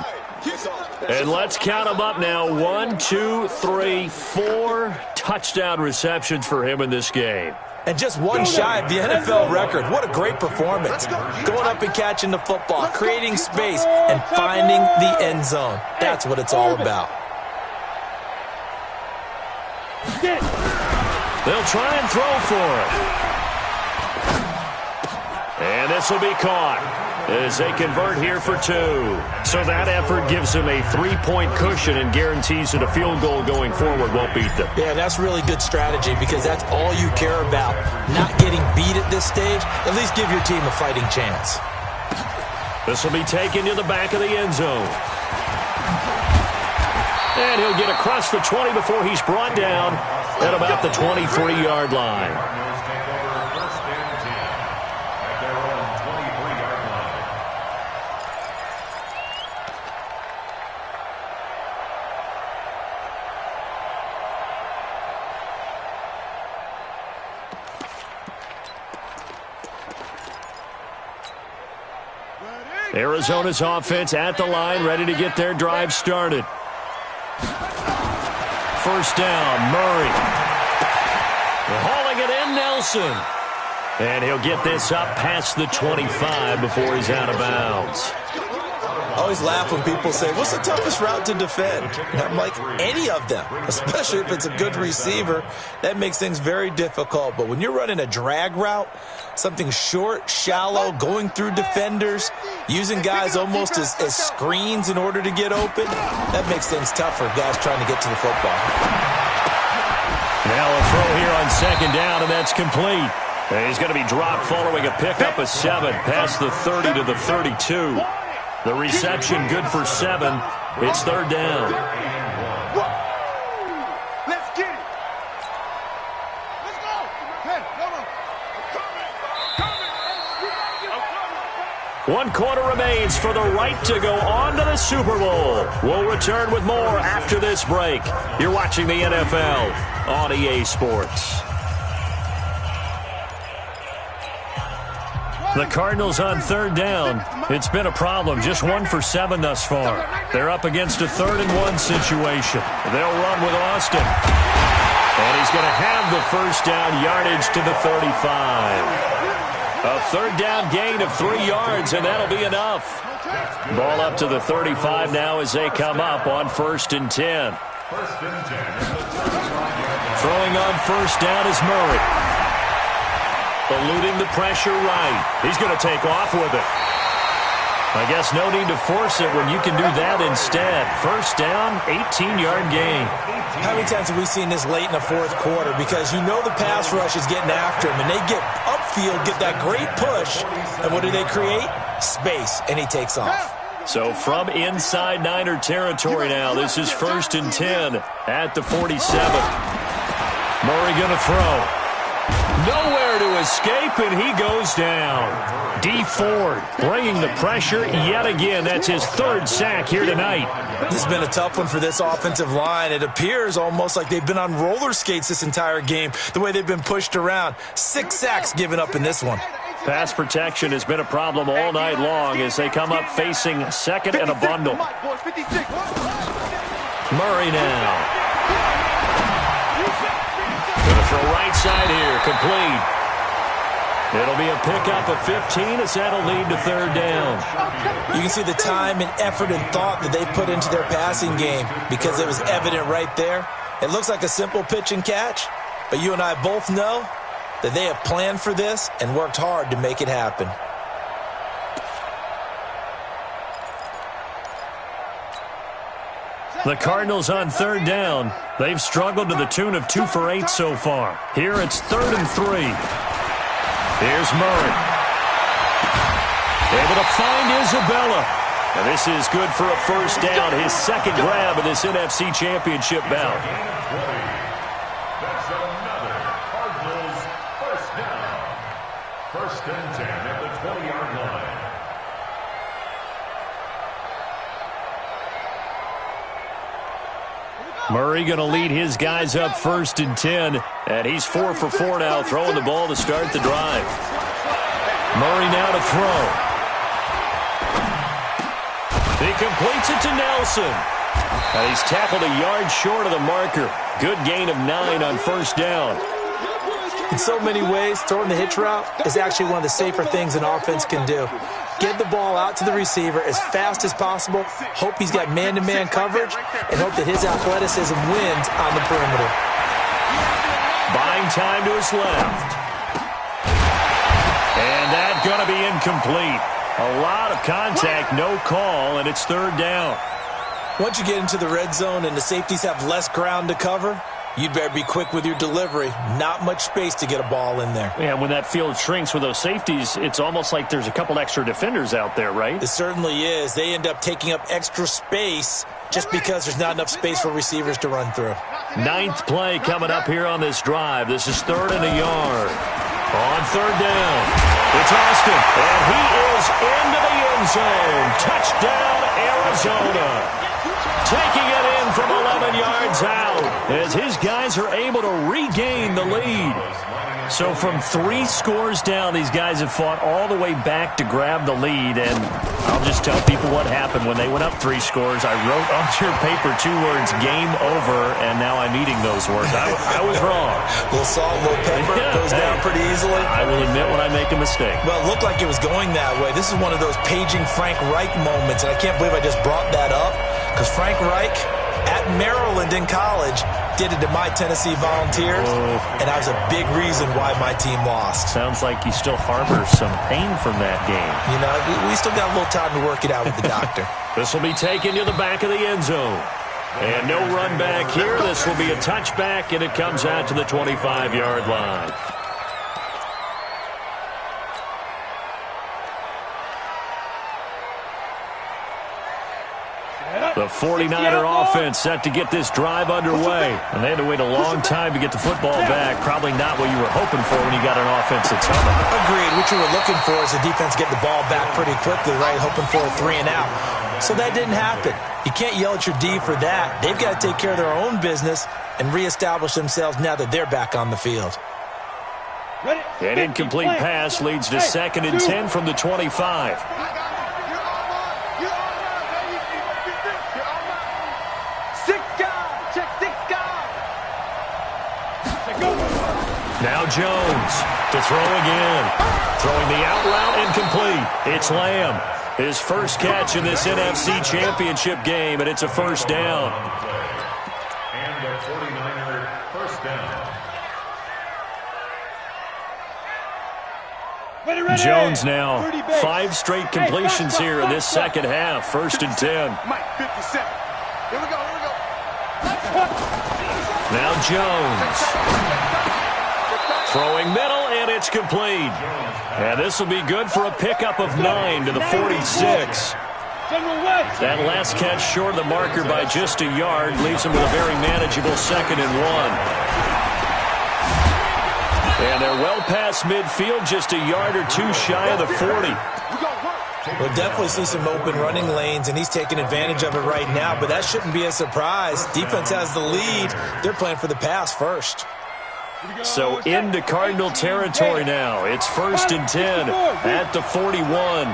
And let's count them up now. 1, 2, 3, 4 touchdown receptions for him in this game. And just one shy of the NFL record. What a great performance. Going up and catching the football, creating space, and finding the end zone. That's what it's all about. They'll try and throw for it. And this will be caught. as they convert here for 2. So that effort gives them a 3-point cushion and guarantees that a field goal going forward won't beat them. Yeah, that's really good strategy because that's all you care about. Not getting beat at this stage, at least give your team a fighting chance. This will be taken to the back of the end zone. And he'll get across the 20 before he's brought down at about the 23-yard line. Arizona's offense at the line, ready to get their drive started. First down, Murray. Hauling it in, Nelson. And he'll get this up past the 25 before he's out of bounds. I always laugh when people say, what's the toughest route to defend? And I'm like, any of them, especially if it's a good receiver. That makes things very difficult. But when you're running a drag route, something short, shallow, going through defenders, using guys almost as screens in order to get open, that makes things tough for guys trying to get to the football. Now a throw here on second down, and that's complete. And he's going to be dropped following a pickup of 7 past the 30 to the 32. The reception good for 7. It's third down. Let's get it. Let's go. Hey, come on. 1 quarter remains for the right to go on to the Super Bowl. We'll return with more after this break. You're watching the NFL on EA Sports. The Cardinals on third down. It's been a problem. Just 1 for 7 thus far. They're up against a 3rd and 1 situation. They'll run with Austin. And he's going to have the first down yardage to the 35. A third down gain of 3 yards, and that'll be enough. Ball up to the 35 now as they come up on 1st and 10. Throwing on first down is Murray. Eluding the pressure right. He's going to take off with it. I guess no need to force it when you can do that instead. First down, 18-yard gain. How many times have we seen this late in the 4th quarter? Because you know the pass rush is getting after him, and they get upfield, get that great push, and what do they create? Space, and he takes off. So from inside Niner territory now, this is 1st and 10 at the 47. Murray going to throw. Nowhere to escape, and he goes down. D. Ford bringing the pressure yet again. That's his 3rd sack here tonight. This has been a tough one for this offensive line. It appears almost like they've been on roller skates this entire game, the way they've been pushed around. 6 sacks given up in this one. Pass protection has been a problem all night long as they come up facing 2nd and a bundle. Murray now. Going to throw right side here, complete. It'll be a pickup of 15 as that'll lead to 3rd down. You can see the time and effort and thought that they put into their passing game because it was evident right there. It looks like a simple pitch and catch, but you and I both know that they have planned for this and worked hard to make it happen. The Cardinals on 3rd down. They've struggled to the tune of 2 for 8 so far. Here it's 3rd and 3. Here's Murray. Able to find Isabella. And this is good for a first down. His 2nd grab of this NFC Championship bout. That's another Cardinals first down. 1st and 10 at the 20-yard line. Murray going to lead his guys up 1st and 10. And he's 4 for 4 now, throwing the ball to start the drive. Murray now to throw. He completes it to Nelson. And he's tackled a yard short of the marker. Good gain of 9 on first down. In so many ways, throwing the hitch route is actually one of the safer things an offense can do. Get the ball out to the receiver as fast as possible, hope he's got man-to-man coverage, and hope that his athleticism wins on the perimeter. Buying time to his left. And that's going to be incomplete. A lot of contact, no call, and it's third down. Once you get into the red zone and the safeties have less ground to cover, you'd better be quick with your delivery. Not much space to get a ball in there. Yeah, when that field shrinks with those safeties, it's almost like there's a couple extra defenders out there, right? It certainly is. They end up taking up extra space just because there's not enough space for receivers to run through. Ninth play coming up here on this drive. This is 3rd and a yard. On 3rd down, it's Austin, and he is into the end zone. Touchdown, Arizona. Taking it in from 11 yards out as his guys are able to regain the lead. So from 3 scores down, these guys have fought all the way back to grab the lead. And I'll just tell people what happened when they went up 3 scores. I wrote on your paper 2 words, game over, and now I'm eating those words. I was wrong. Little salt, little pepper, goes down pretty easily. I will admit when I make a mistake. Well, it looked like it was going that way. This is one of those paging Frank Reich moments, and I can't believe I just brought that up, because Frank Reich at Maryland in college did it to my Tennessee Volunteers, and that was a big reason why my team lost. Sounds like you still harbor some pain from that game. You know, we still got a little time to work it out with the doctor. This will be taken to the back of the end zone. And no run back here. This will be a touchback, and it comes out to the 25-yard line. The 49er offense set to get this drive underway. And they had to wait a long time to get the football back. Probably not what you were hoping for when you got an offense that's humming. Agreed. What you were looking for is the defense getting the ball back pretty quickly, right? Hoping for a 3 and out. So that didn't happen. You can't yell at your D for that. They've got to take care of their own business and reestablish themselves now that they're back on the field. An incomplete pass leads to 2nd and 10 from the 25. Now Jones to throw again. Throwing the out route incomplete. It's Lamb. His first catch in this NFC Championship game, and it's a first down. And the 49er first down. Jones now 5 straight completions here in this second half. 1st and 10. Mike 57. Here we go. Now Jones. Throwing middle, and it's complete. And this will be good for a pickup of 9 to the 46. That last catch short of the marker by just a yard leaves him with a very manageable 2nd and 1. And they're well past midfield, just a yard or 2 shy of the 40. We'll definitely see some open running lanes, and he's taking advantage of it right now, but that shouldn't be a surprise. Defense has the lead. They're playing for the pass first. So into Cardinal territory now. It's 1st and 10 at the 41.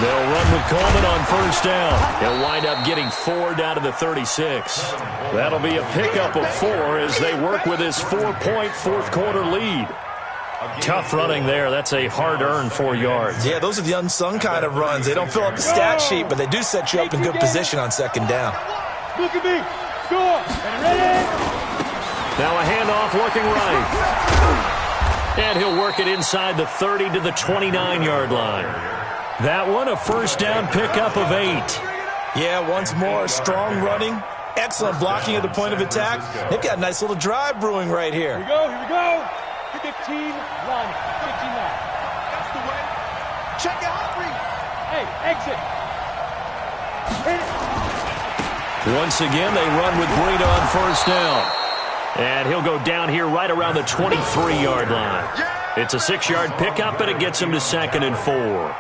They'll run with Coleman on 1st down. He'll wind up getting 4 down to the 36. That'll be a pickup of 4 as they work with his 4-point 4th quarter lead. Tough running there. That's a hard-earned 4 yards. Yeah, those are the unsung kind of runs. They don't fill up the stat sheet, but they do set you up in good position on 2nd down. Look at me. Score. Ready? Now a handoff looking right. And he'll work it inside the 30 to the 29-yard line. That one a 1st down pickup of 8. Yeah, once more, strong running, excellent blocking at the point of attack. They've got a nice little drive brewing right here. Here we go. 15 line. 15 line. That's the way. Check out 3. Hey, exit. Hit it. Once again, they run with Breida on 1st down. And he'll go down here right around the 23-yard line. It's a 6-yard pickup, and it gets him to 2nd and 4.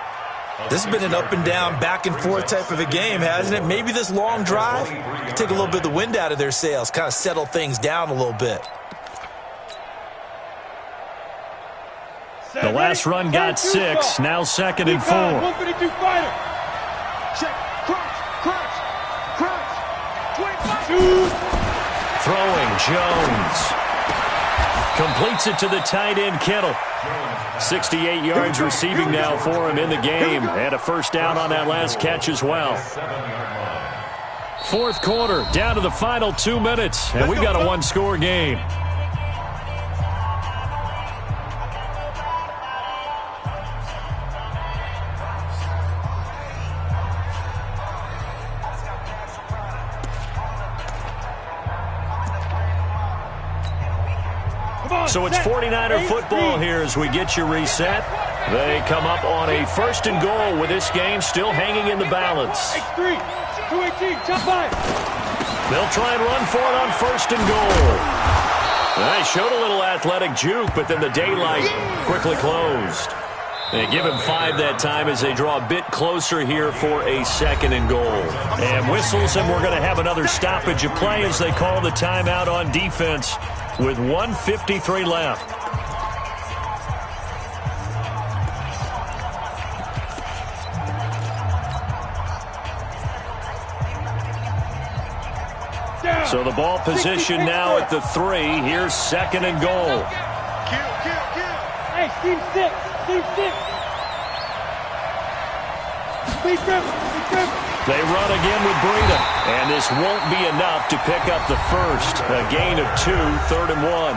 This has been an up and down, back and forth type of a game, hasn't it? Maybe this long drive can take a little bit of the wind out of their sails, kind of settle things down a little bit. The last run got 6, now 2nd and 4. 152 fighter. Check. Crunch. 22. Throwing, Jones. Completes it to the tight end, Kittle. 68 yards receiving now for him in the game. And a 1st down on that last catch as well. 4th quarter, down to the final 2 minutes. And we've got a 1-score game. So it's 49er football here as we get you reset. They come up on a 1st and goal with this game still hanging in the balance. X3, 218, top 5. They'll try and run for it on 1st and goal. They showed a little athletic juke, but then the daylight quickly closed. They give him 5 that time as they draw a bit closer here for a 2nd and goal. And whistles, and we're going to have another stoppage of play as they call the timeout on defense with 1:53 left. So the ball position now at the 3. Here's 2nd and goal. Hey, team 6. Speed grip. They run again with Breida, and this won't be enough to pick up the first. A gain of 2, 3rd and 1.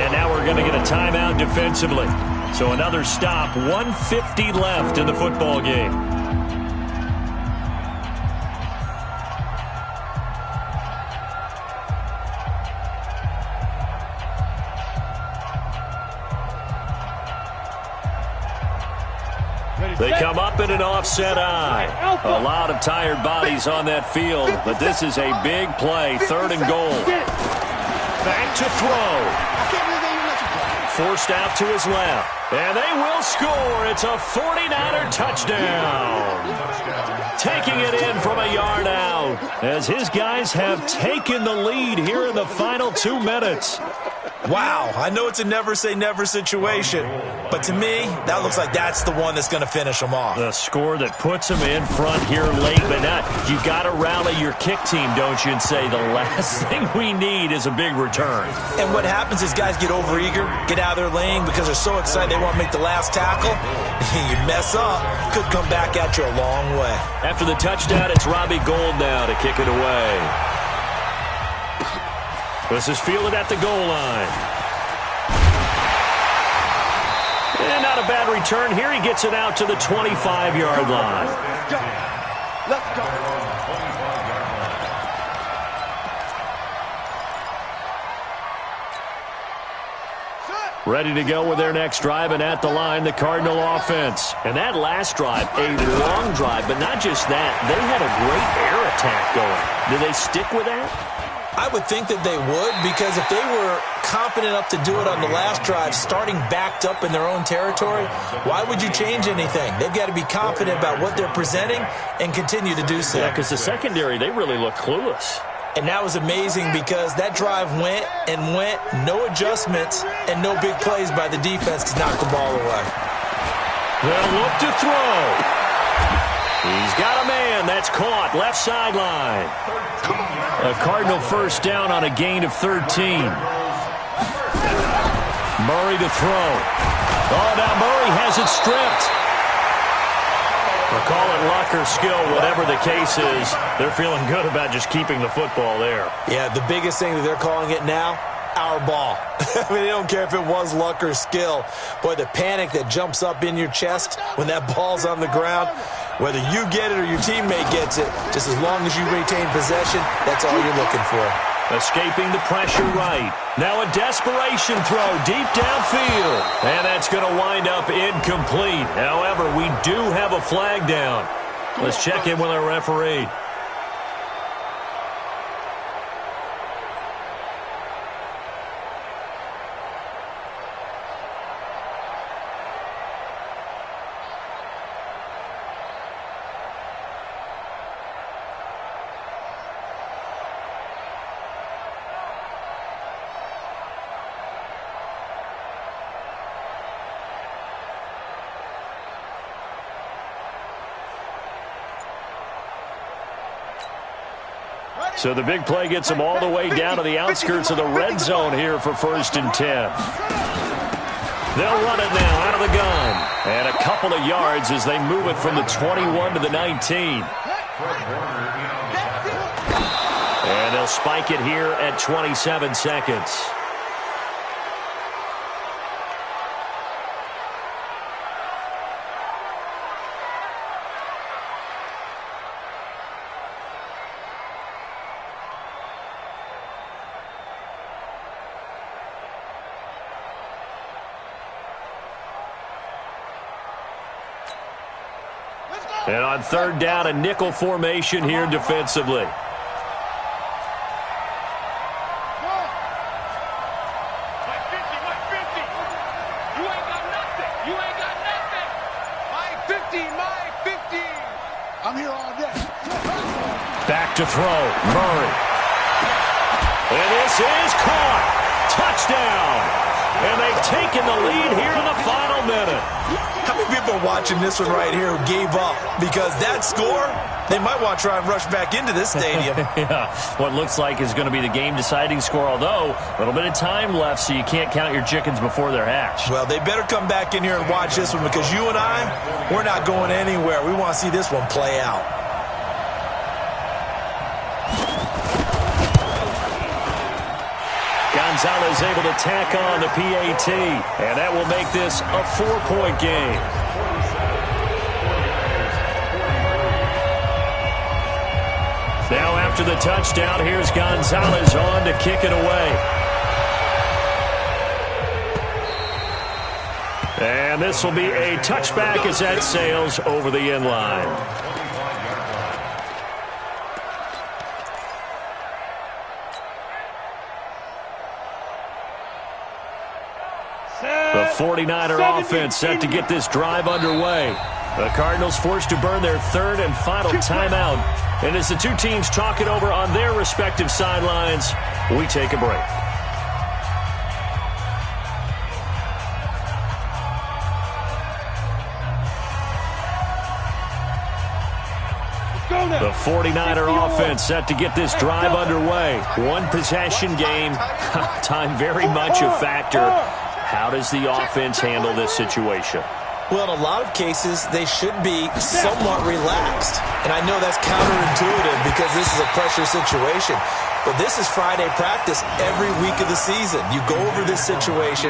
And now we're going to get a timeout defensively. So another stop, 1:50 left in the football game. They come up in an offset eye. A lot of tired bodies on that field, but this is a big play. 3rd and goal. Back to throw. Forced out to his left. And they will score. It's a 49er touchdown. Taking it in from a yard out as his guys have taken the lead here in the final 2 minutes. Wow, I know it's a never-say-never situation, but to me, that looks like that's the one that's going to finish them off. The score that puts them in front here late, but not. You got to rally your kick team, don't you, and say the last thing we need is a big return. And what happens is guys get overeager, get out of their lane because they're so excited they want to make the last tackle. You mess up, could come back at you a long way. After the touchdown, it's Robbie Gould now to kick it away. This is fielded at the goal line. And not a bad return here. He gets it out to the 25-yard line. Let's go. Ready to go with their next drive, and at the line, the Cardinal offense. And that last drive, a long drive, but not just that. They had a great air attack going. Do they stick with that? I would think that they would, because if they were confident enough to do it on the last drive, starting backed up in their own territory, why would you change anything? They've got to be confident about what they're presenting and continue to do so. Yeah, because the secondary, they really look clueless. And that was amazing because that drive went and went, no adjustments and no big plays by the defense to knock the ball away. They'll look to throw. He's got a man. That's caught. Left sideline. A Cardinal first down on a gain of 13. Murray to throw. Oh, now Murray has it stripped. Or call it luck or skill, whatever the case is. They're feeling good about just keeping the football there. Yeah, the biggest thing that they're calling it now, our ball. I mean, they don't care if it was luck or skill. Boy, the panic that jumps up in your chest when that ball's on the ground, whether you get it or your teammate gets it, just as long as you retain possession, that's all you're looking for. Escaping the pressure right. Now a desperation throw deep downfield. And that's going to wind up incomplete. However, we do have a flag down. Let's check in with our referee. So the big play gets them all the way down to the outskirts of the red zone here for 1st and 10. They'll run it now out of the gun. And a couple of yards as they move it from the 21 to the 19. And they'll spike it here at 27 seconds. And on third down, a nickel formation here defensively. Back to throw, Murray. And this is caught. Touchdown. And they've taken the lead here in the final minute. How many people are watching this one right here who gave up? Because that score, they might want to try and rush back into this stadium. Yeah, what looks like is going to be the game-deciding score, although a little bit of time left, so you can't count your chickens before they're hatched. Well, they better come back in here and watch this one, because you and I, we're not going anywhere. We want to see this one play out. Gonzalez able to tack on the PAT, and that will make this a 4-point game. Now after the touchdown, here's Gonzalez on to kick it away. And this will be a touchback as that sails over the end line. The 49er offense set to get this drive underway. The Cardinals forced to burn their third and final timeout. And as the two teams talk it over on their respective sidelines, we take a break. The 49er offense set to get this drive underway. One possession game. Time very much a factor. How does the offense handle this situation? Well, in a lot of cases, they should be somewhat relaxed. And I know that's counterintuitive because this is a pressure situation. But this is Friday practice every week of the season. You go over this situation,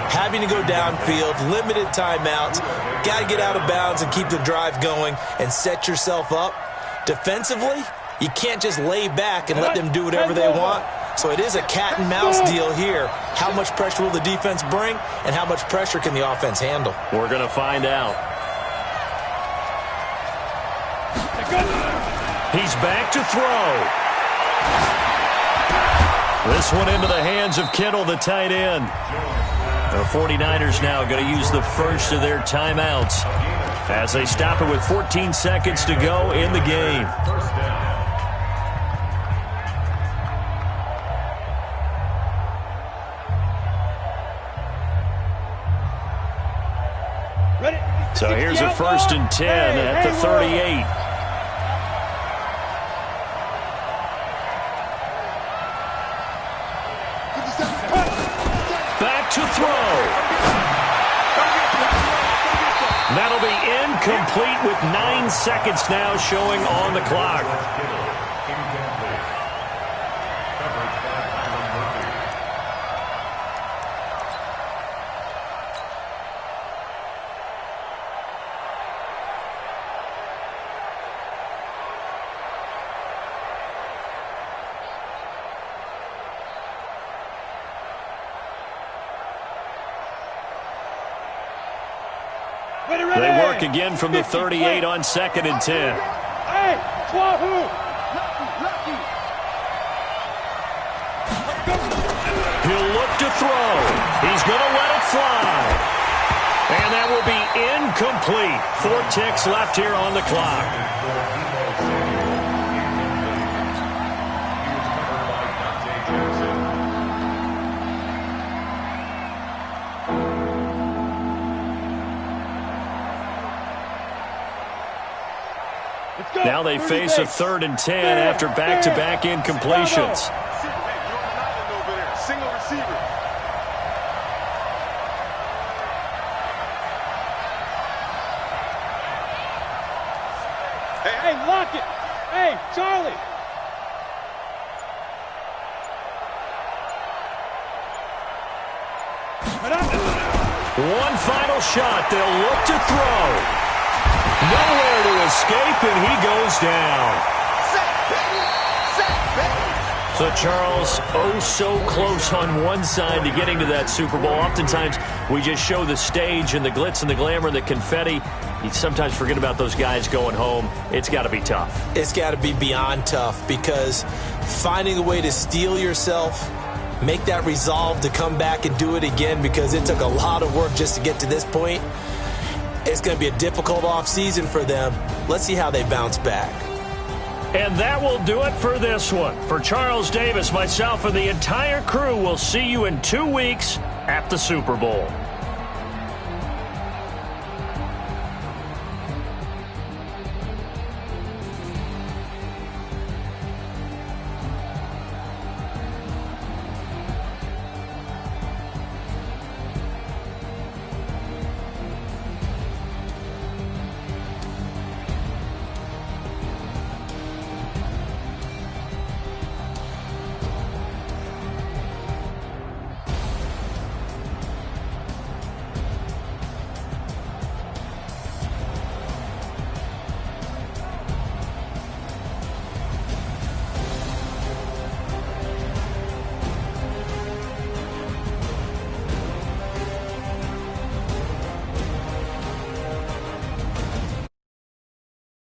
having to go downfield, limited timeouts, got to get out of bounds and keep the drive going and set yourself up. Defensively, you can't just lay back and let them do whatever they want. So it is a cat and mouse deal here. How much pressure will the defense bring, and how much pressure can the offense handle? We're going to find out. He's back to throw. This one into the hands of Kittle, the tight end. The 49ers now going to use the first of their timeouts as they stop it with 14 seconds to go in the game. So here's a 1st and 10 at the 38. Back to throw. That'll be incomplete with 9 seconds now showing on the clock. They work again from the 38 on 2nd and 10. Hey, He'll look to throw. He's going to let it fly. And that will be incomplete. 4 ticks left here on the clock. Now they face a 3rd and 10 after back-to-back incompletions. Single receiver. Hey, lock it. Hey, Charlie. One final shot. They'll look to throw. Nowhere to escape, and he goes down. So, Charles, oh so close on one side to getting to that Super Bowl. Oftentimes, we just show the stage and the glitz and the glamour and the confetti. You sometimes forget about those guys going home. It's got to be tough. It's got to be beyond tough, because finding a way to steel yourself, make that resolve to come back and do it again, because it took a lot of work just to get to this point. It's going to be a difficult offseason for them. Let's see how they bounce back. And that will do it for this one. For Charles Davis, myself, and the entire crew, we'll see you in 2 weeks at the Super Bowl.